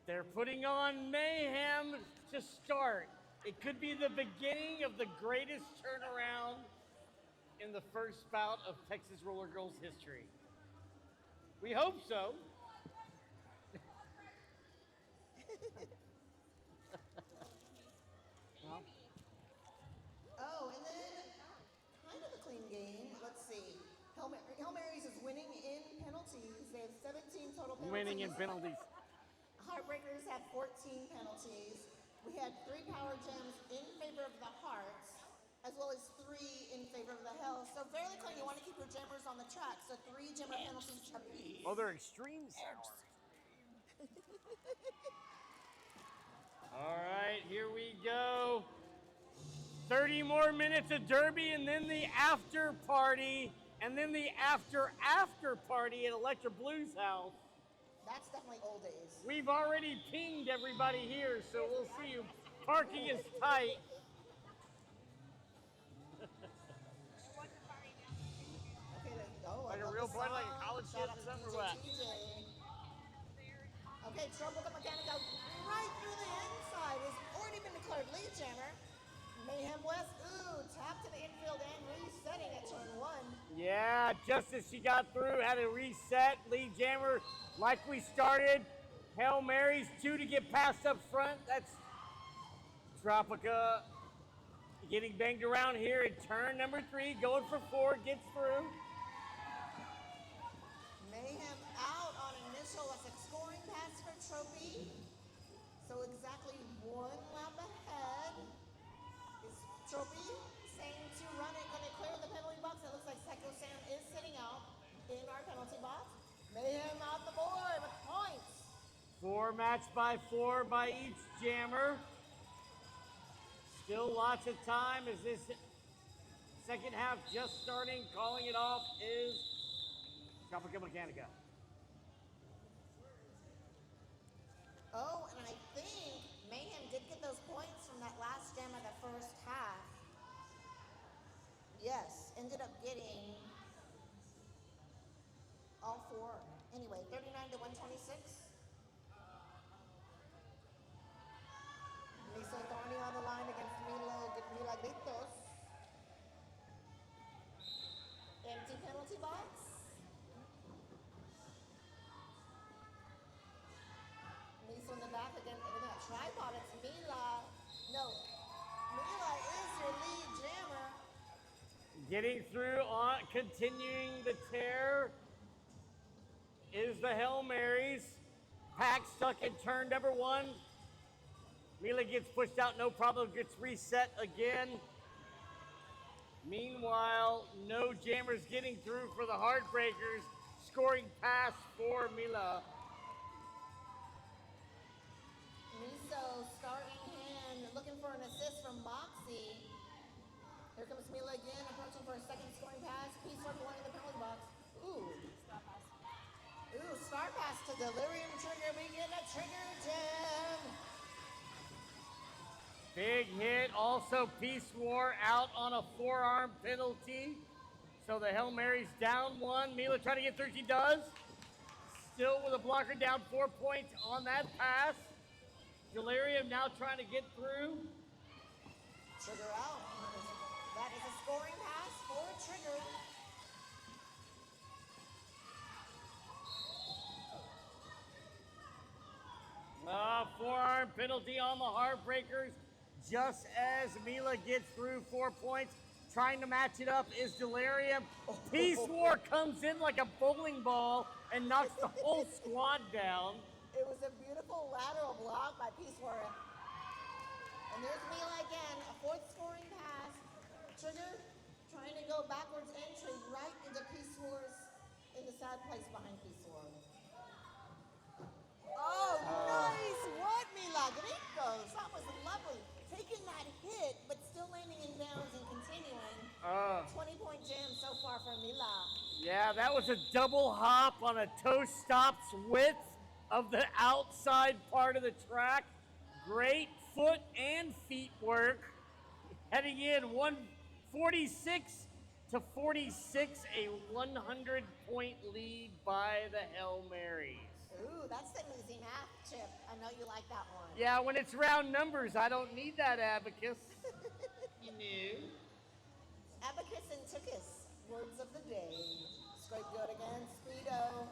They're putting on Mayhem to start. It could be the beginning of the greatest turnaround in the first bout of Texas Roller Girls history. We hope so. Oh, and then kind of a clean game. Let's see. Hail Marys is winning in penalties. They have 17 total penalties. Winning in penalties. Heartbreakers have 14 penalties. We had 3 power jams in favor of the Hearts, as well as 3 in favor of the Hells. So fairly clean. You want to keep your jammers on the track. So 3 jammer penalties apiece. Oh, they're extreme sour. All right, here we go. 30 more minutes of Derby, and then the after party, and then the after party at Electra Blues House. That's definitely old days. We've already pinged everybody here, so we'll see you. Parking is tight. Okay, Like a real party, like a college Shout shift out or to something, DJ or what? TJ. Okay, Trouble the Mecanica right through the inside. Has already been declared lead jammer. Mayhem West, tap to the infield and resetting at turn 1. Yeah, just as she got through, had a reset. Lead jammer, like we started. Hail Marys, 2 to get past up front. That's Tropica getting banged around here in turn number 3. Going for 4, gets through. Mayhem out on initial. That's a scoring pass for Trophy. So exactly 1 lap ahead. Is Trophy saying to run it, going to clear the penalty box? It looks like Psycho Sam is sitting out in our penalty box. Mayhem out the board with points. 4 match by 4 by each jammer. Still lots of time as this second half just starting. Calling it off is Tropica Mecanica. Oh, and I think Mayhem did get those points from that last jam of the first half. Yes, ended up getting all 4. Anyway, 39 to 126. Miso Thorny on the line against Mila Gritos. Empty penalty box. Miso in the back again with that tripod. It's Mila. No, Mila is your lead jammer. Getting through on, continuing the tear is the Hail Marys. Pack stuck in turn number 1. Mila gets pushed out, no problem, gets reset again. Meanwhile, no jammers getting through for the Heartbreakers. scoring pass for Mila. Miso starting hand, looking for an assist from Moxie. Here comes Mila again, approaching for a second scoring pass. Piece work going to the penalty box. Ooh. Ooh, star pass to Delirium trigger. We get a trigger gem. Big hit. Also, Peace War out on a forearm penalty. So the Hail Mary's down one. Mila trying to get through. She does. Still with a blocker, down 4 points on that pass. Delirium now trying to get through. Trigger out. That is a scoring pass for Trigger. Forearm penalty on the Heartbreakers. Just as Mila gets through 4 points, trying to match it up is Delirium. Peace War comes in like a bowling ball and knocks the whole squad down. It was a beautiful lateral block by Peace War. And there's Mila again, a fourth scoring pass. Trigger trying to go backwards entry right into Peace War's in the sad place behind Peace War. Oh, nice! What, Mila? Gritos. That was lovely. Taking that hit, but still landing in bounds and continuing. 20-point jam so far for Mila. Yeah, that was a double hop on a toe stops width of the outside part of the track. Great foot and feet work. Heading in 146 to 46, a 100-point lead by the Hail Marys. Ooh, that's an easy math, Chip. I know you like that one. Yeah, when it's round numbers, I don't need that abacus. You knew. Abacus and Tookus, words of the day. Scrapegoat again, Speedo.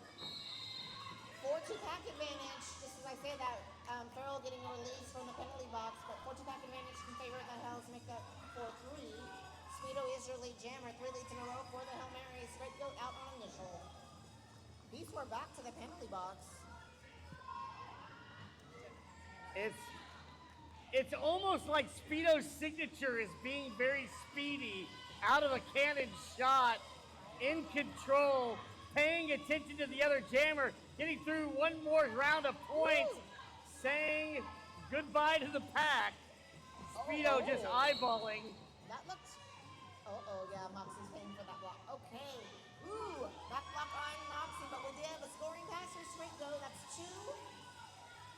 4-2-pack advantage, just as I say that, Farrell getting a release from the penalty box, but 4-2-pack advantage in favor of the Hells make that 4-3. Speedo is your lead jammer, 3 leads in a row for the Hail Marys. Scrapegoat out on initial. These were back to the penalty box. It's almost like Speedo's signature is being very speedy, out of a cannon shot, in control, paying attention to the other jammer, getting through one more round of points, saying goodbye to the pack. Speedo just eyeballing. That looked, yeah, Moxie's paying for that block. Okay, ooh, back block on Moxie, but we did have a scoring pass for Scrapegoat. That's 2.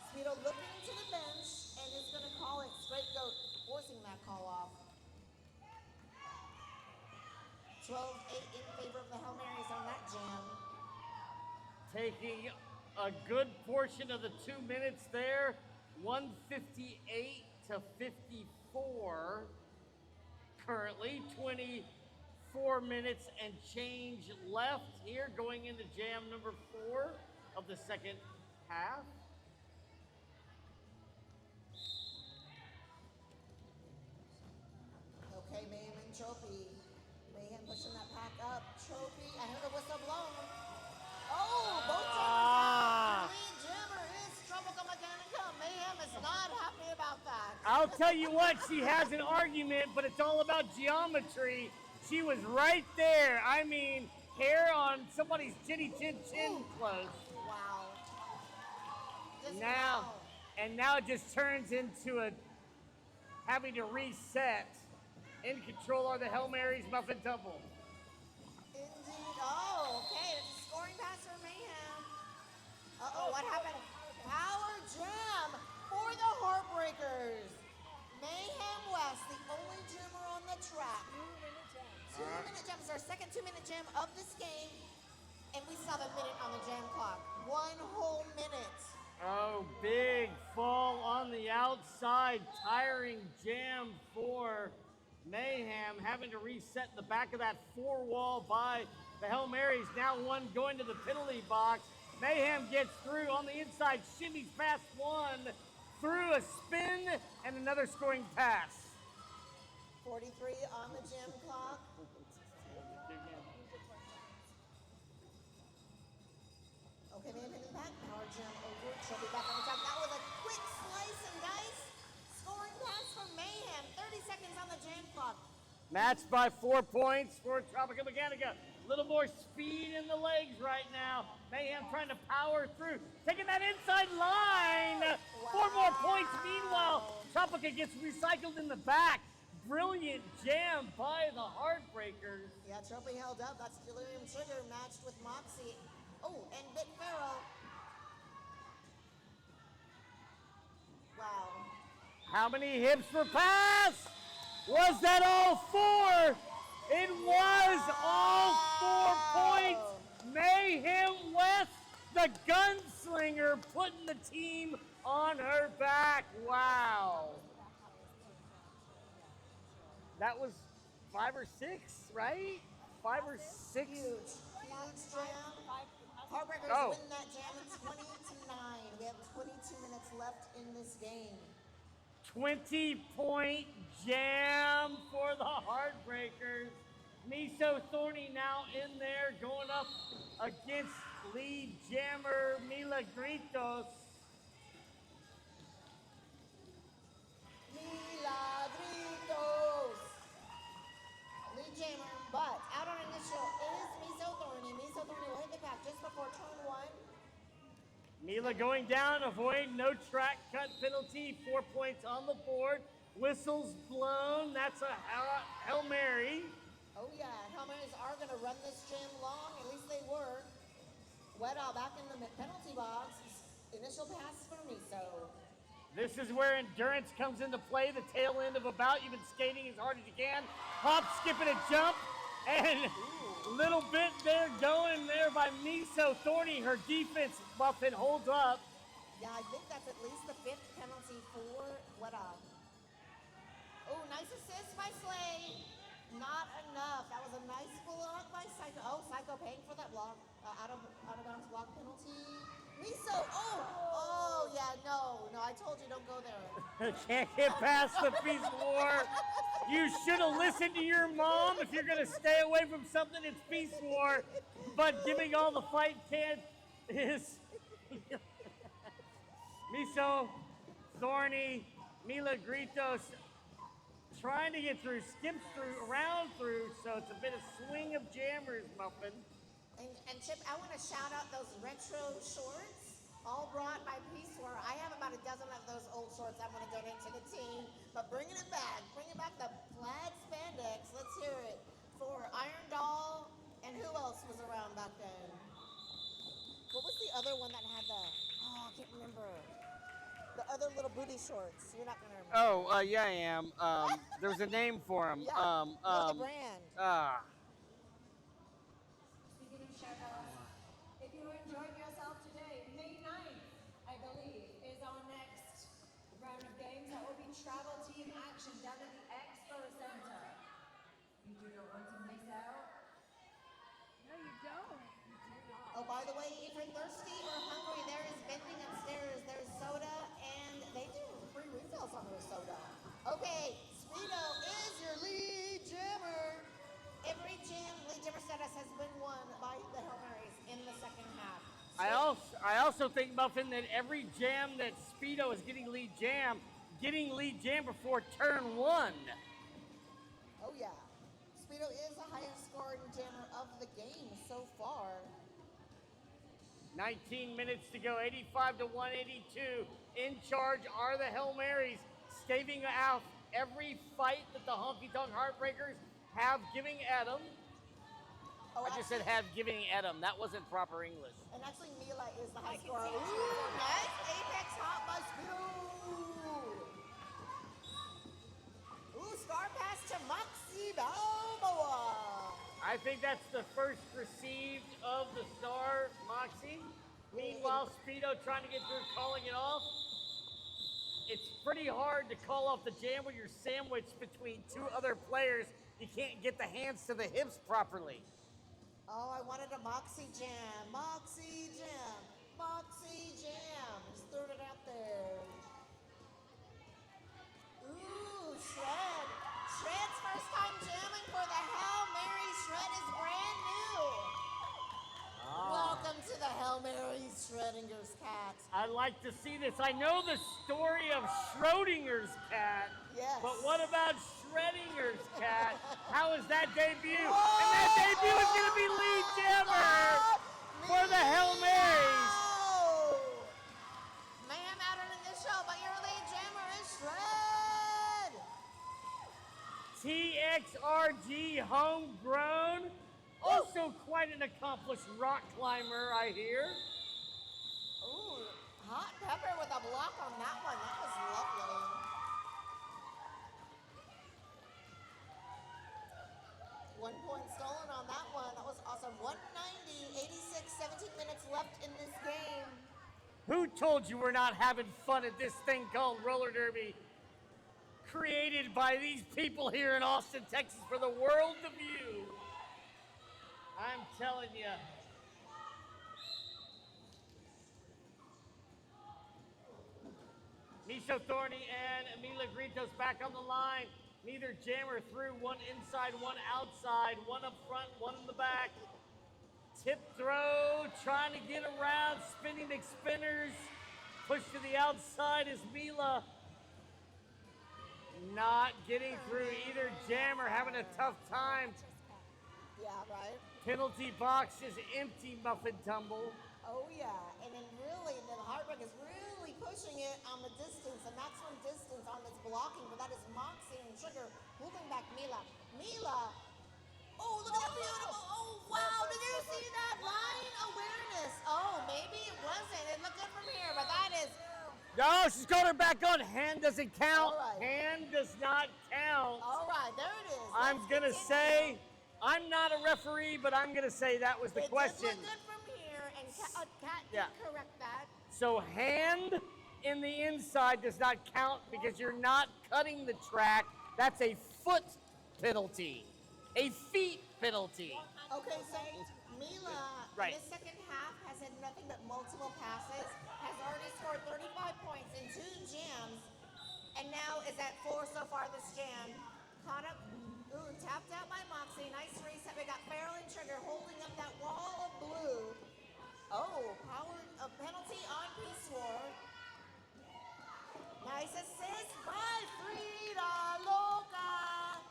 Speedo looking to the bench and is going to call it. Scrapegoat forcing that call off. 12-8 in favor of the Hail Marys on that jam. Taking a good portion of the 2 minutes there, 158 to 54. Currently, 24 minutes and change left here going into jam number 4 of the second half. Okay, Mayhem and Trophy. Mayhem pushing that pack up. Trophy, I heard a whistle blown. Oh, both jammers. Lead jammer is Tropical Mecanica. Mayhem is not happy about that. I'll tell you what, she has an argument, but it's all about geometry. She was right there. I mean, hair on somebody's chin close. Wow. Just Now, wow. and now it just turns into a having to reset. In control are the Hail Marys, Muffin Tumble. Indeed. Oh, okay. It's a scoring pass for Mayhem. What happened? Power jam for the Heartbreakers. Mayhem West, the only jammer on the track. 2-minute jam is our second 2-minute jam of this game. And we still have a minute on the jam clock. 1 whole minute. Oh, big fall on the outside. Tiring jam for Mayhem, having to reset the back of that 4 wall by the Hail Marys. Now one going to the penalty box. Mayhem gets through on the inside, shimmies past one, through a spin, and another scoring pass. 43 on the jam clock. Okay, Mayhem hitting back. Power jam over. She'll be back on the track. That was a quick slice and dice. Scoring pass for Mayhem. 30 seconds on the jam clock. Matched by 4 points for Tropical Mecanica. A little more speed in the legs right now. Mayhem trying to power through. Taking that inside line. 4 more points. Meanwhile, Tropica gets recycled in the back. Brilliant jam by the Heartbreakers. Yeah, Trophy held up. That's Delirium Trigger matched with Moxie. Oh, and Bit Pharaoh. Wow. How many hips per pass? Was that all 4? It was all 4 points. Mayhem West, the gunslinger, putting the team on her back. Wow. That was 5 or 6, right? 5 or 6. Huge jam. Heartbreakers win that jam in 20-9. We have 22 minutes left in this game. 20-point jam for the Heartbreakers. Miso Thorny now in there going up against lead jammer Mila Gritos. Mila Gritos. Lead jammer, but out on initial is Miso Thorny. Miso Thorny will hit the pack just before turn 1. Mila going down, avoid no track cut penalty, 4 points on the board. Whistles blown, that's a Hail Mary. Oh yeah, Hail Marys are going to run this jam long, at least they were. Weddell back in the penalty box. Initial pass for Miso. This is where endurance comes into play, the tail end of a bout. You've been skating as hard as you can. Hop, skip, and a jump. And little bit there going there by Miso Thorny. Her defense muffin holds up. Yeah, I think that's at least the 5th penalty for Weddell. Oh, nice assist by Slay. Not enough. That was a nice block by Psycho. Oh, Psycho paying for that block. Out of bounds block penalty. Miso. Oh, yeah, no, I told you don't go there. Can't get past the Peace War. You should have listened to your mom. If you're going to stay away from something, it's Peace War. But giving all the fight can is Miso, Thorny, Mila Gritos trying to get through, skips through, around through, so it's a bit of swing of jammers, Muffin. And Chip, I want to shout out those retro shorts, all brought by Peace War. I have about a dozen of those old shorts I'm going to donate to the team, but bringing it back the plaid spandex, let's hear it, for Iron Doll, and who else was around back then? What was the other one that had I can't remember. The other little booty shorts, you're not going to remember. Oh, yeah, I am. There's a name for him. Yeah, the brand. Speaking of shout-outs, if you enjoyed yourself today, May 9th, I believe, is our next round of games. That will be travel team action down at the Expo Center. You do not want to miss out. No, you don't. Oh, by the way, if you're thirsty or hungry, there is vending upstairs. There's soda, and they do free refills on their soda. Okay, Speedo is your lead jammer. Every lead jammer status has been won by the Hail Marys in the second half. I also think, Muffin, that every jam that Speedo is getting lead jam before turn 1. Oh yeah, Speedo is the highest scoring jammer of the game so far. 19 minutes to go, 85 to 182. In charge are the Hail Marys, staving out every fight that the Honky Tonk Heartbreakers have giving at them. Oh, I just said have giving at them. That wasn't proper English. And actually, Mila is the high scorer. Ooh, nice apex hop by Speedo. Ooh, star pass to Moxie Balboa. I think that's the first received of the star, Moxie. Meanwhile, Speedo trying to get through, calling it off. It's pretty hard to call off the jam when you're sandwiched between 2 other players. You can't get the hands to the hips properly. Oh, I wanted a Moxie jam. Moxie jam. Moxie jam. Just throwing it out there. Ooh, Shred. Shred's first time jamming for the Hail Mary. Shred is brand new. Welcome to the Hail Marys Shredinger's cat. I'd like to see this. I know the story of Schrodinger's cat. Yes. But what about Shredinger's cat. How is that debut? And that debut is going to be lead jammer for the Hail Marys. Mayhem out in this show, but your lead jammer is Shred. TXRG homegrown. Also quite an accomplished rock climber, I hear. Ooh, hot pepper with a block on that one. That was lovely. One point stolen on that one. That was awesome. 190, 86, 17 minutes left in this game. Who told you we're not having fun at this thing called roller derby? Created by these people here in Austin, Texas for the world to view. I'm telling you. Miso, Thorny, and Mila Gritos back on the line. Neither jammer through, one inside, one outside, one up front, one in the back. Tip throw, trying to get around, spinning McSpinners. Push to the outside is Mila. Not getting through either jammer, having a tough time. Yeah, right? Penalty box is empty, Muffin Tumble. Oh, yeah. And then really, the Heartbreak is really pushing it on the distance, the maximum distance on its blocking, but that is Moxie and Trigger holding back Mila. Mila, oh, look at that beautiful, oh, wow, did you see that line awareness? Oh, maybe it wasn't. It looked good from here, but that is... No, she's got her back on. Hand doesn't count. All right. Hand does not count. All right, there it is. I'm Let's going to continue. say, I'm not a referee, but I'm going to say that was the It question. did look good from here, and Kat did Yeah. correct that. So hand in the inside does not count because you're not cutting the track. That's a foot penalty, a feet penalty. Okay, so Mila, Right. in the second half, has had nothing but multiple passes, has already scored 35 points in 2 jams, and now is at 4 so far this jam. Caught up, ooh, tapped out by Moxie. Nice reset. We got Farrell and Trigger holding up that wall of blue. Oh, a penalty on Peace War. Nice assist by Frida Loca.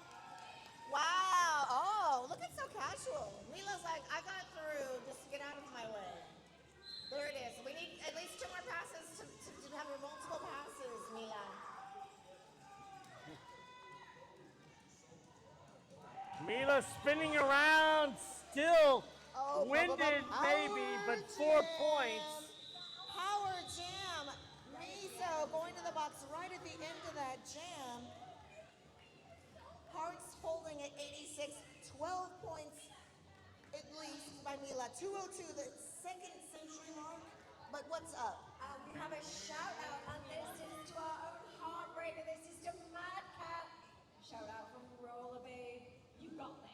Wow. Oh, look, it's so casual. Mila's like, I got through. Just get out of my way. There it is. We need at least 2 more passes to have your multiple passes, Mila. Mila spinning around, still Oh, winded maybe, but 4 points. Power jam. Miso going to the box right at the end of that jam. Hearts holding at 86, 12 points at least by Mila. 202, the second century mark. But what's up? We have a shout out, and this is to our own Heartbreaker. This is to Madcap. Shout out from Roller Babe. You got this.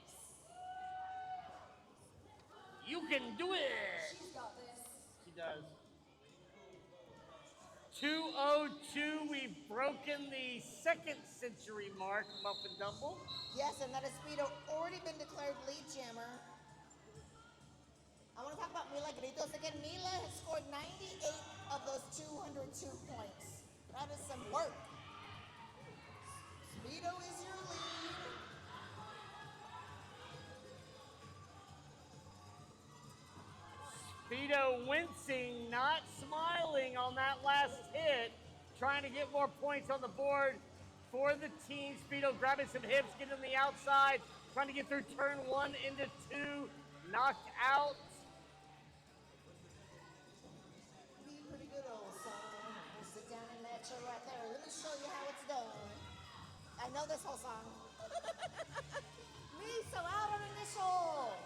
You can do it. She's got this. She does. 202, we've broken the second century mark, Muffin Dumble. Yes, and that is Speedo already been declared lead jammer. I want to talk about Mila Gritos again. Mila has scored 98 of those 202 points. That is some work. Speedo is your lead. Speedo wincing, not smiling on that last hit, trying to get more points on the board for the team. Speedo grabbing some hips, getting on the outside, trying to get through turn 1 into 2, knocked out. Be pretty good, old son. We'll sit down in that chair right there. Let me show you how it's done. I know this whole song. Miso out on initial.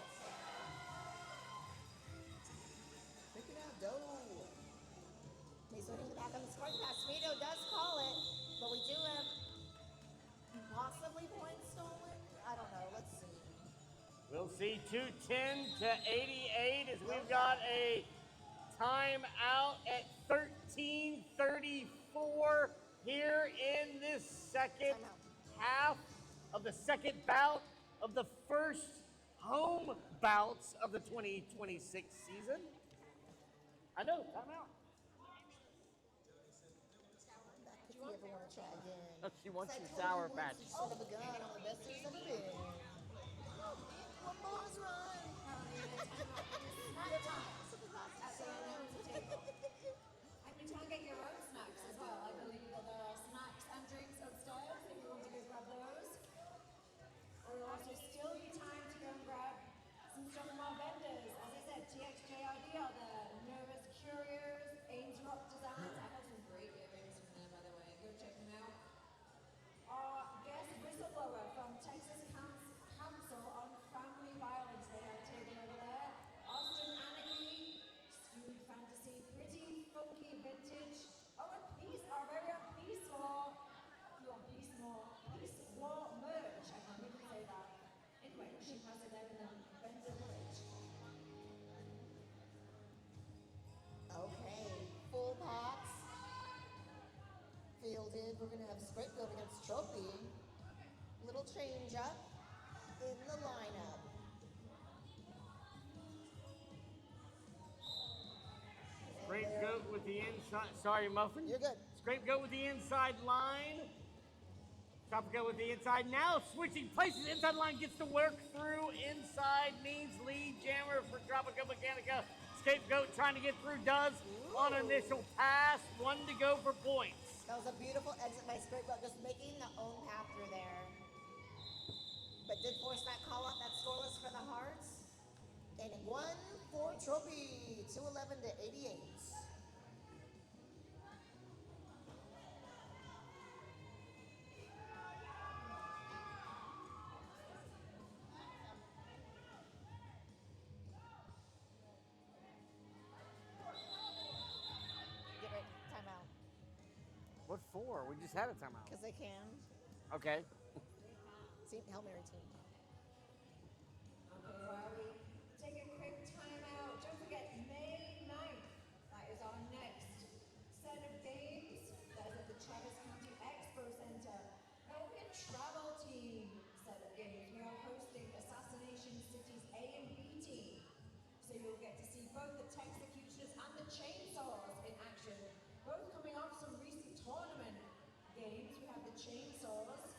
Pick it out, dough. Miso hitting the back on the scoring pass. Speedo does call it, but we do have possibly points stolen. I don't know. Let's see. We'll see 210 to 88 as we've got a timeout at 13:34 here in this second half of the second bout of the first home bouts of the 2026 season. I know, timeout. If you ever want to try again. She wants It's your like Sour Cody Patch. wants to son of a gun on the best there's ever been. One more run. And you can get your own snacks as well. I believe that there are snacks and drinks upstairs if you want to go grab those. There will also still be time to go and grab some stuff from our vendors. As I said, TXJID are there, Nervous Curious, Ames Rock Designs. I've had some great earrings from there, by the way. Go check them out. Our guest whistleblower from Texas Council on Family Violence. They have a table over there. Austin Anarchy, Skewed Fantasy, Pretty Funky Vintage. Oh, and Peace, our very own Peace War. If you want Peace War merch, I can't even say that. Anyway, she has it there in the vendor village. Okay, full packs. Fielded. We're going to have Scrapegoat against Trophy. Little change up in the lineup. Scrapegoat with the inside. Sorry, Muffin. You're good. Scrapegoat with the inside line. Tropico with the inside. Now switching places. Inside line gets to work through. Inside means lead jammer for Tropico Mecanica. Scapegoat trying to get through. Does on initial pass. 1 to go for points. That was a beautiful exit by Scrapegoat, just making the own path through there. But did force that call out, that scoreless for the Hearts. And it won for Trophy, 211 to 88. Get ready, timeout. What for? We just had a timeout. Because they can. Okay. See, Hail Mary team. Okay, while we take a quick time out, don't forget May 9th, that is our next set of games. That is at the Travis County Expo Center. That will be a travel team set of games. We are hosting Assassination City's A and B team. So you'll get to see both the Texecutioners and the Chainsaws in action. Both coming off some recent tournament games. We have the Chainsaws.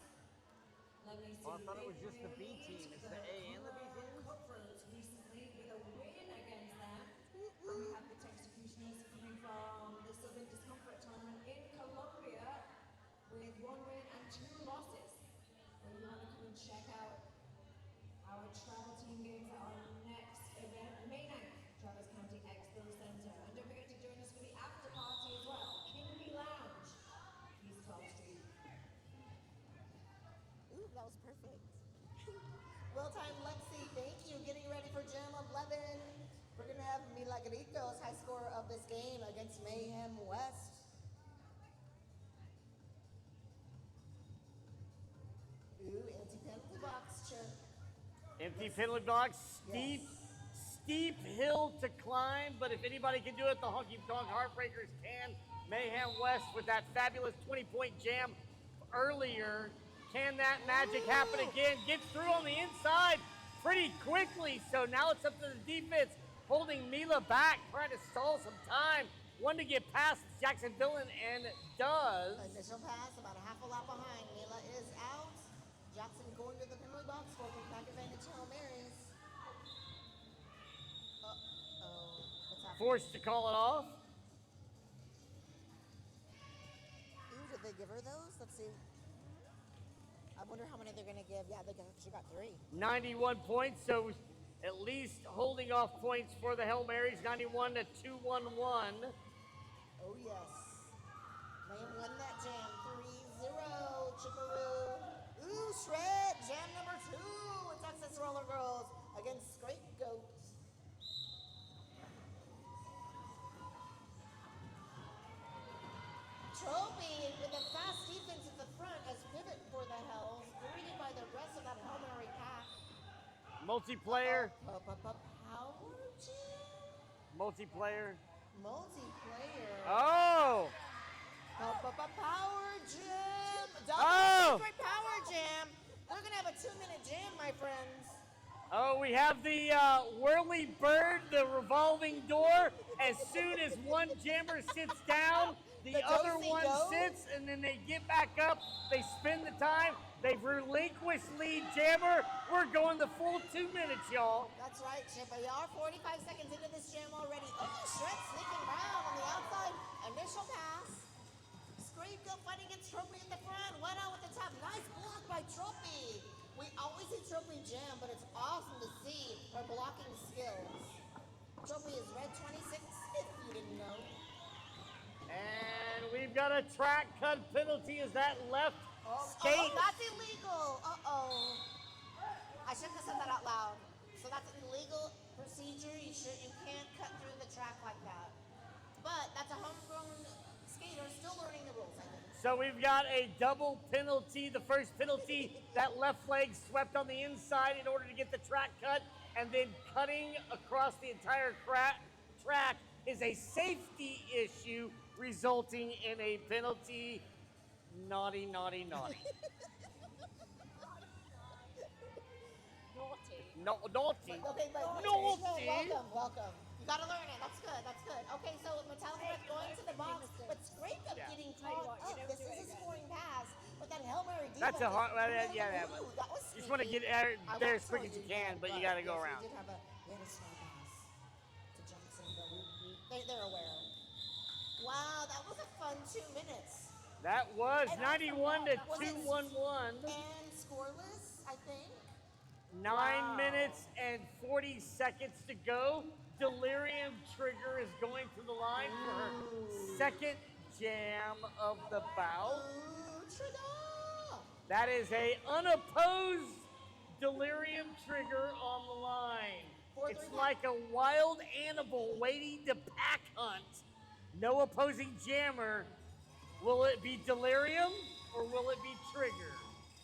Let me see. Oh, I thought it was They just the B played team. It's the A and the B team? Cutthroats recently with a win against them. And we have the Texecutioners coming from the Southern Discomfort Tournament in Colombia with 1 win and 2 losses. If you want to come and check out our travel team games at our next event, May 9th, Travis County Expo Center. And don't forget to join us for the after party as well, Kingly Lounge, East 12th Street. Ooh, that was perfect. Well timed, Lexi. Thank you. Getting ready for Jam 11. We're going to have Mila Gritos, high scorer of this game, against Mayhem West. Ooh, anti-penalty box, Chip. Empty penalty box. Steep hill to climb, but if anybody can do it, the Honky Tonk Heartbreakers can. Mayhem West with that fabulous 20-point jam earlier. Can that magic happen again? Gets through on the inside pretty quickly, so now it's up to the defense, holding Mila back, trying to stall some time. One to get past Jackson Dillon, and does. Initial pass, about a half a lap behind. Mila is out. Jackson going to the penalty box for back advantage Hail Marys. Uh-oh. What's happening? Forced to call it off. Ooh, did they give her those? Let's see. I wonder how many they're going to give. Yeah, she got 3. 91 points, so at least holding off points for the Hail Marys, 91 to 211. Oh, yes. Mayhem won that jam 3-0. Chipperoo. Ooh, Shred. Jam number 2 with Texas Roller Girls against Scrapegoat. Trophy with a fast defense at the front as pivot for the Hells, greeted by the rest of that Hail Mary pack. Multiplayer. Power jam? Multiplayer. Multiplayer. Oh! Power jam. Oh! Great power jam. We're gonna have a 2-minute jam, my friends. Oh, we have the whirly bird, the revolving door. As soon as one jammer sits down, The other one sits, and then they get back up. They spin the time. They've relinquished lead jammer. We're going the full 2 minutes, y'all. That's right, Chip. We are 45 seconds into this jam already. Oh, Shred sneaking around on the outside. Initial pass. Scrapegoat fighting against Trophy at the front. Went out with the top. Nice block by Trophy. We always see Trophy jam, but it's awesome to see her blocking skills. Trophy is red 26, if you didn't know. And we've got a track cut penalty. Is that left skate? Oh, that's illegal. Uh-oh. I shouldn't have said that out loud. So that's an illegal procedure. You can't cut through the track like that. But that's a homegrown skater still learning the rules, I think. So we've got a double penalty. The first penalty, that left leg swept on the inside in order to get the track cut, and then cutting across the entire track is a safety issue, resulting in a penalty. Naughty, naughty, naughty. Naughty. Okay, but Naughty. welcome. You gotta learn it. That's good. Okay, so Metallica going to the box, but Scrapegoat getting caught up. This is a scoring pass, but that Hail Mary defense. That's a hard, that that was you just want to get there as quick as you can, but you got to go around. We had a small pass to Johnson, but they're aware. Wow, that was a fun 2 minutes. That was 91 to 2-1-1. And scoreless, I think. 9 minutes and 40 seconds to go. Delirium Trigger is going to the line for her second jam of the bout. Ooh, Trigger! That is a unopposed Delirium Trigger on the line. It's like a wild animal waiting to pack hunt. No opposing jammer. Will it be Delirium or will it be Trigger?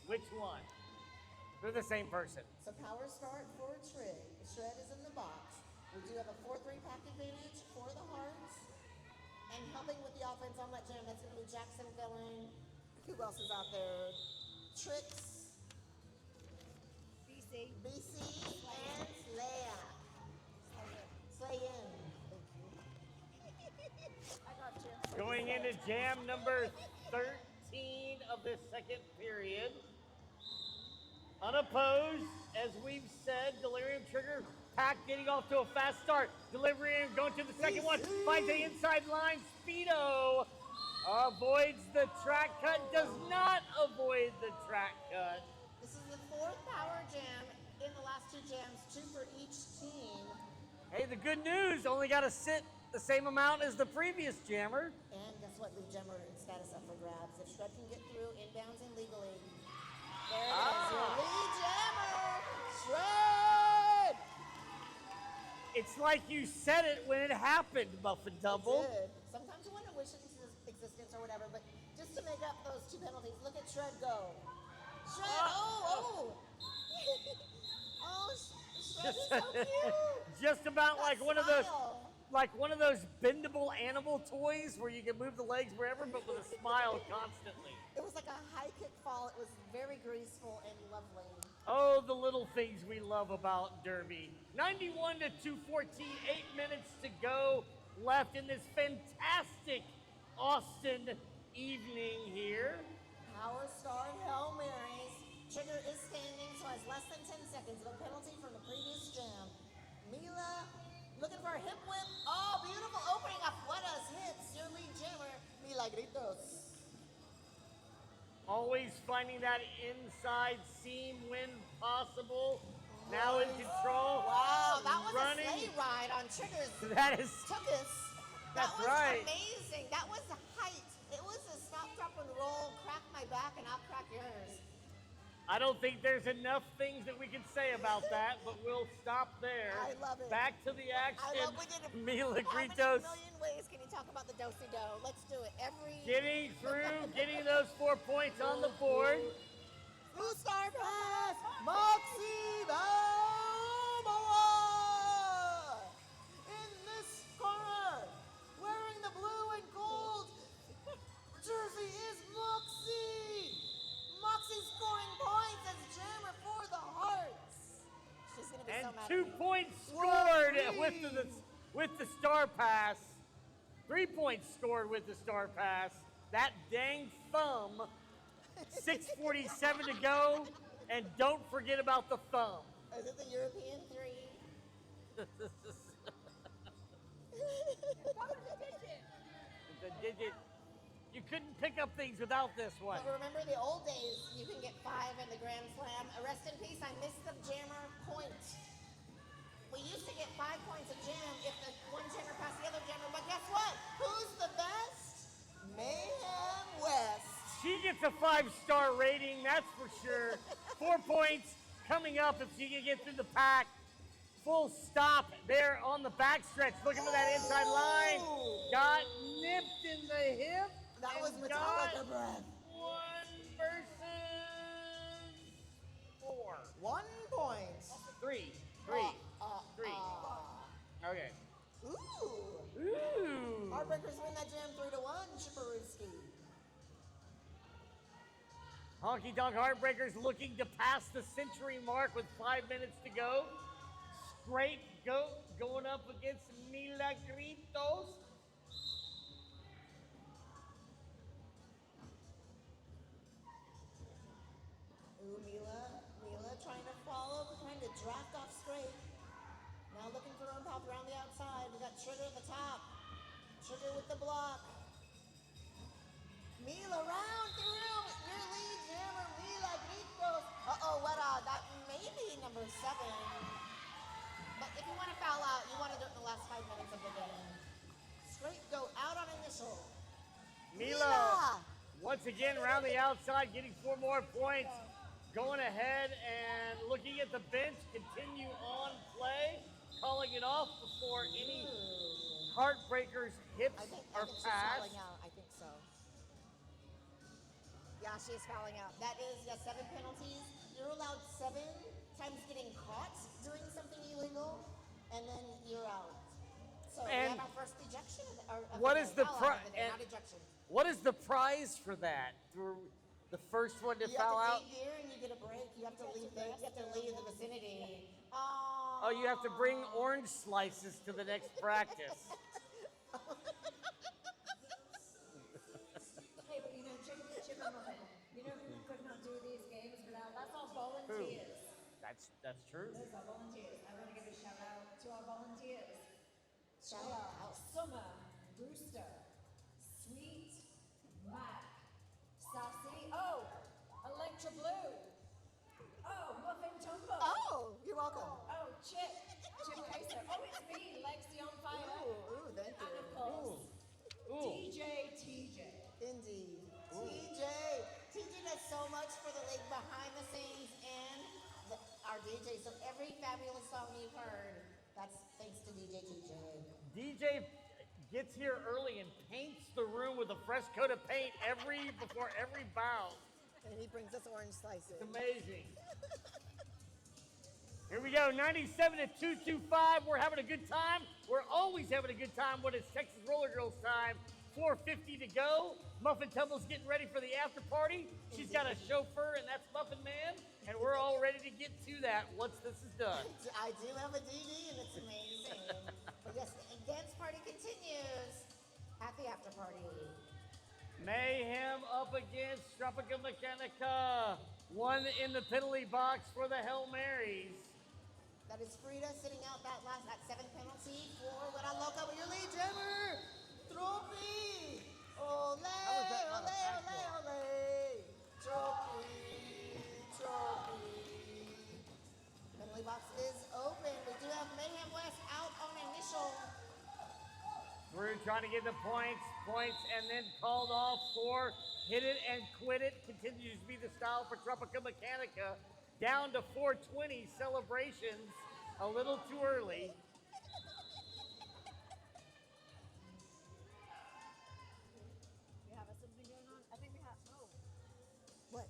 Which one? They're the same person. So power start for Trig. Shred is in the box. We do have a 4-3 pack advantage for the Hearts. And helping with the offense on that jam, that's going to be Jackson filling. Who else is out there? Trix, BC, and Slaya. Slayin. I got you. Going into jam number 13 of this second period. Unopposed, as we've said, Delirium Trigger, Pack getting off to a fast start. Delirium going to the second one, finds the inside line. Speedo avoids the track cut, does not avoid the track cut. This is the 4th power jam in the last 2 jams, 2 for each team. Hey, the good news, only got to sit the same amount as the previous jammer. And guess what? Lead jammer status up for grabs. If Shred can get through inbounds and legally. There it is, your lead jammer, Shred! It's like you said it when it happened, Muffin Double. It did. Sometimes you want to wish it into existence or whatever, but just to make up those 2 penalties, look at Shred go. Shred, oh! Shred is so cute! Just about That like one of smile. those bendable animal toys where you can move the legs wherever, but with a smile constantly. It was like a high kick fall. It was very graceful and lovely. Oh, the little things we love about Derby. 91 to 214, 8 minutes to go left in this fantastic Austin evening here. Power star Hail Marys. Trigger is standing, so has less than 10 seconds of a penalty from the previous jam. Mila looking for a hip whip. Oh, beautiful opening. Afueras hits your lead jammer, Mila Gritos. Always finding that inside seam when possible. Now in control. Wow, that was running. a sleigh ride on Trigger's That is. Tuckus. That's That was right. amazing. That was the height. It was a stop, drop, and roll. Crack my back, and I'll crack yours. I don't think there's enough things that we can say about that, but we'll stop there. I love it. Back to the action. I love we did it. Mila How many Gritos million ways can you talk about the do-si-do? Let's do it. getting through, getting those 4 points on the board. Blue star pass, Moxie Balboa! In this corner, wearing the blue and gold jersey is Moxie! Moxie scoring points as jammer for the Hearts. She's gonna be And so mad 2 at me. points scored with the star pass. 3 points scored with the star pass. That dang thumb. 6:47 to go. And don't forget about the thumb. Is it the European 3? The digit. You couldn't pick up things without this one. But remember the old days, you can get 5 in the Grand Slam. Rest in peace, I missed the jammer point. We used to get 5 points a jam if the one jammer passed the other jammer, but guess what? Who's the best? Mayhem West. She gets a 5-star rating, that's for sure. 4 points coming up if she can get through the pack. Full stop there on the backstretch, looking for that inside line. Got nipped in the hip. That was and Mecanica got breath. 1 versus 4. 1 point. 3. Okay. Ooh. Ooh. Heartbreakers win that jam 3-1, Chipperooski. Honky Tonk Heartbreakers looking to pass the century mark with 5 minutes to go. Scrapegoat going up against Mila Gritos. Ooh, Mila trying to follow, trying to draft off Scrape. Now looking for her own path around the outside. We got Trigger at the top. Trigger with the block. Mila round through. Your lead jammer, Mila Gritos. Uh-oh, that may be number 7. But if you want to foul out, you want to do it in the last 5 minutes of the game. Scrapegoat out on initial. Mila, once again, around the outside, getting 4 more points. Going ahead and looking at the bench, continue on play, calling it off before any Heartbreakers hips I think are she's passed. fouling out. I think so. Yeah, she's fouling out. That is, 7 penalties. You're allowed 7 times getting caught doing something illegal, and then you're out. So we And have our first ejection. what is the not ejection. what is the prize for that? For the first one to You foul have out? to be here and you get a break. You have to leave the vicinity. Oh, you have to bring orange slices to the next practice. Hey, but you know, Chip and Muffin, you know who could not do these games without? That's our volunteers. That's true. Those are volunteers. I want to give a shout out to our volunteers. Shout They are out. Summer, Rooster, Sweet, Mac, Sassy, Electra Blue, Muffin Tumble, You're welcome. Chip Queso, it's me, Lexi on fire, Ooh, thank and of you. course, Ooh. TJ. Indeed. TJ does so much for the league behind the scenes and our DJ. So every fabulous song you've heard, that's thanks to DJ TJ. DJ gets here early and paints the room with a fresh coat of paint before every bout. And he brings us orange slices. It's amazing. Here we go, 97 to 225. We're having a good time. We're always having a good time when it's Texas Roller Girls time. 4:50 to go. Muffin Tumble's getting ready for the after party. She's got a chauffeur, and that's Muffin Man. And we're all ready to get to that once this is done. I do have a DD, and it's amazing. But yes, the dance party continues at the after party. Mayhem up against Mecanica. 1 in the penalty box for the Hail Marys. That is Frida sitting out that 7th penalty for What I Loca with your lead jammer. Trophy! Ole, ole, ole, ole. Trophy. Penalty box is open. We do have Mayhem West out on initial. We're trying to get the points, and then called off for hit it and quit it. Continues to be the style for Mecanica. Down to 420 celebrations. A little too early. We have something going on. I think we have. What?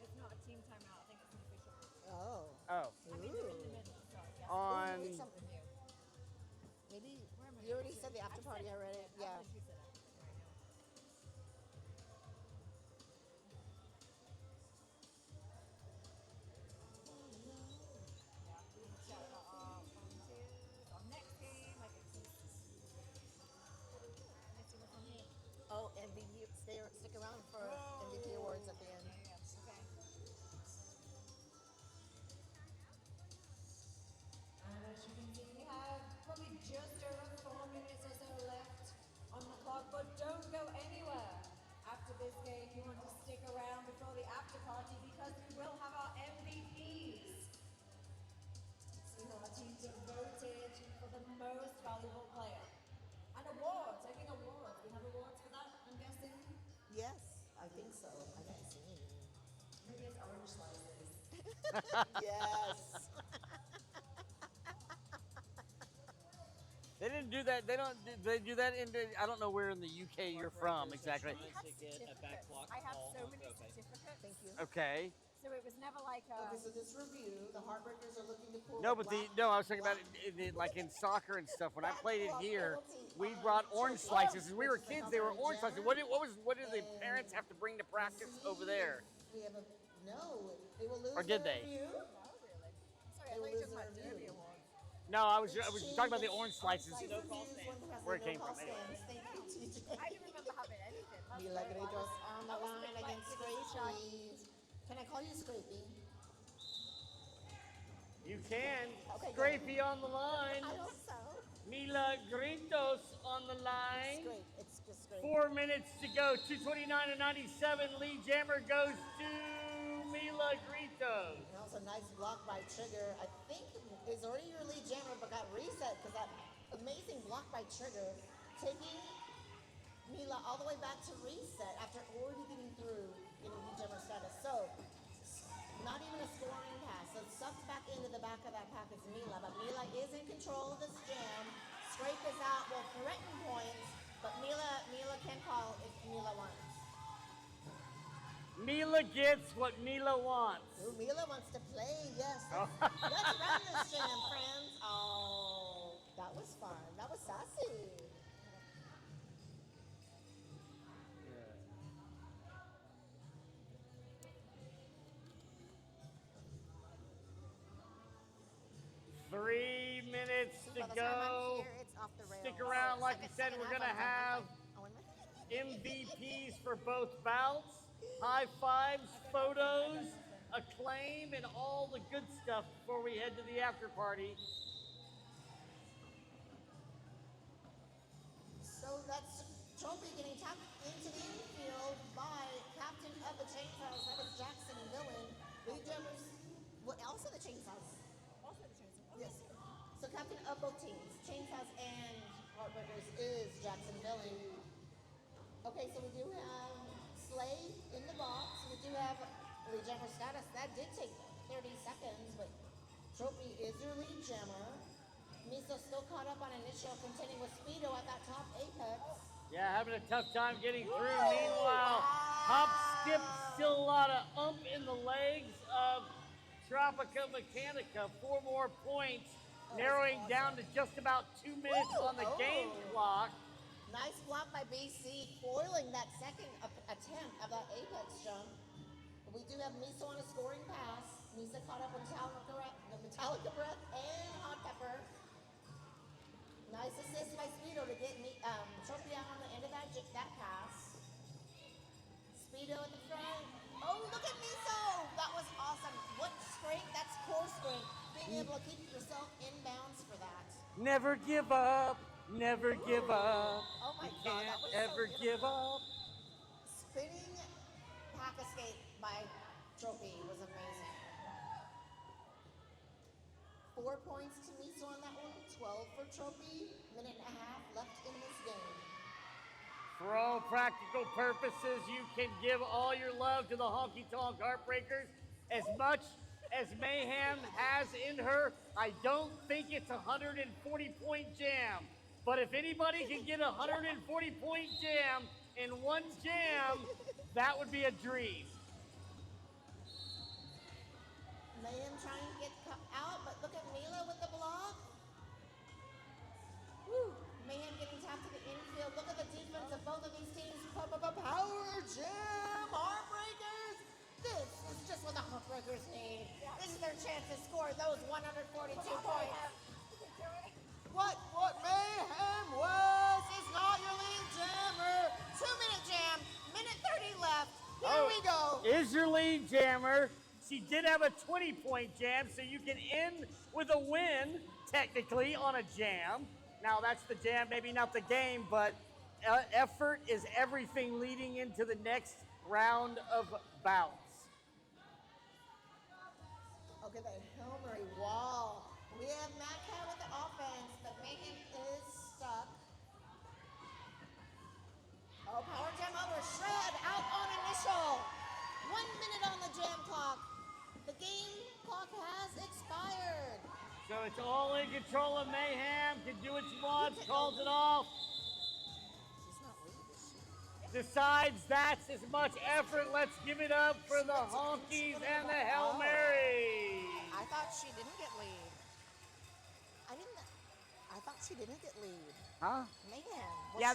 It's not a team timeout. I think it's an official. Oh. Oh. I mean, they're in the middle. So yeah. On. It's something new. Maybe Where am I? you already said the after party already. Yeah. She said it right now. Shout out our volunteers. Our next game, I can see. But don't go anywhere. After this game, you want to stick around before the after party because we will have our MVPs. So our team devoted for the most valuable player. And awards, I think awards. We have awards for that, I'm guessing. Yes, I think so. I haven't seen. Maybe it's orange slices. Yes. They didn't do that. They don't. They do that in. I don't know where in the UK you're from Heartbreakers are exactly. trying to get a back block I have call so on many Trophy. certificates. Thank you. Okay. So it was never like a. Okay, so this review, the Heartbreakers are looking to pull. No, a but black- I was talking about black- it, like in soccer and stuff. When I Black played it block here, penalty we on brought orange Trophy. slices. As we were Which is a kids, they were covered orange slices. jammer. What did the And parents have to bring to practice over there? We have a no. They will lose. Or did their they? review. No, really. Sorry, I They thought you were lose talking about their Derby view. Awards. No, I was talking about the orange slices. Reviews call when stand. who has Where it no came call from, anyway. stands. Thank you, TJ. I didn't remember having anything. That's Mila very Gritos wild. on the That was a line bit against like Scrapey. Can I call you Scrapey? You can. Okay, Scrapey on the line. I hope so. Mila Gritos on the line. Scrape. It's just Scrape. 4 minutes to go. 2:29:97. Lead jammer goes to Mila Gritos. And that was a nice block by Trigger. I think it's already your lead jammer, but got reset because that amazing block by Trigger, taking Mila all the way back to reset after already getting through getting lead jammer status. So, not even a scoring pass. So sucked back into the back of that pack is Mila, but Mila is in control of this jam. Scrape is out, will threaten points, but Mila can call if Mila wants. Mila gets what Mila wants. Ooh, Mila wants to play, yes. Let's run this jam, friends. Oh, that was fun. That was sassy. Three minutes to By the time I'm go. here, it's off the rails. Stick around, like we said, we're Second gonna half, have oh, wait a minute. MVPs for both bouts, high fives, photos, acclaim, and all the good stuff before we head to the after party. So that's Trophy getting tapped into the infield by Captain of the Chainsaws. That was Jackson Villain. Lead jammers. What else are the Chainsaws? Also the chance. Yes. So captain of both teams, Chainsaws and Heartbreakers, is Jackson Villain. Okay, so we do have Slay in the box. We do have lead jammer status. That did take 30 seconds, but Trophy is your lead jammer. Miso still caught up on initial, contending with Speedo at that top apex. Yeah, having a tough time getting through. Meanwhile, hop, skip, still a lot of in the legs of Mecanica. 4 more points, narrowing down to just about 2 minutes on the game clock. Nice block by BC, foiling that second attempt of that apex jump. But we do have Miso on a scoring pass. Miso caught up with Metallica Breath and Hot Pepper. Nice assist by Speedo to get Trophy out on the end of that pass. Speedo at the front. Oh, look at Miso! That was awesome. What strength? That's core strength. Being able to keep yourself in bounds for that. Never give up, never give up. Oh my You God, that can't was so ever give beautiful. up. Spinning pack escape by Trophy was amazing. 4 points to Miso on that one, 12 for Trophy, minute and a half left in this game. For all practical purposes, you can give all your love to the Honky Tonk Heartbreakers as much as Mayhem has in her. I don't think it's a 140-point jam, but if anybody can get a 140-point jam in one jam, that would be a dream. Mayhem trying to get out, but look at Mila with the block. Woo. Mayhem getting tapped to the infield. Look at the defense of both of these teams. Power jam, Heartbreakers. This is just what the Heartbreakers need. This is their chance to score those 142 points. What Mayhem was is not your lead jammer. 2-minute jam, minute 30 left. Here we go. Is your lead jammer. She did have a 20-point jam, so you can end with a win, technically, on a jam. Now, that's the jam, maybe not the game, but effort is everything leading into the next round of bouts. Okay, that Hail Mary wall. We have Mecanica with the offense, but Mayhem is stuck. Oh, power jam over. Shred out on initial. 1 minute on the jam clock. The game clock has expired. So it's all in control of Mayhem. Can do what she wants. Calls it off. She's not lead, is she? Decides that's as much effort. Let's give it up for the Honkies and the Hail Mary. I thought she didn't get lead. I thought she didn't get lead. Huh? Man. Yeah,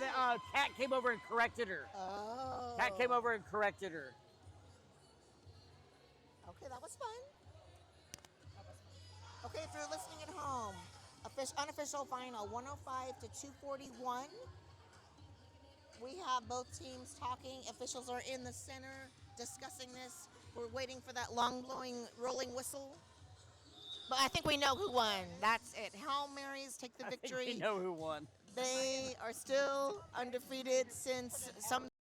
Kat came over and corrected her. Oh. Kat came over and corrected her. Okay, that was fun. Okay, if you're listening at home, unofficial final 105 to 241. We have both teams talking. Officials are in the center discussing this. We're waiting for that long blowing rolling whistle. But I think we know who won. That's it. Hail Marys take the victory. I think we know who won. They are still undefeated since some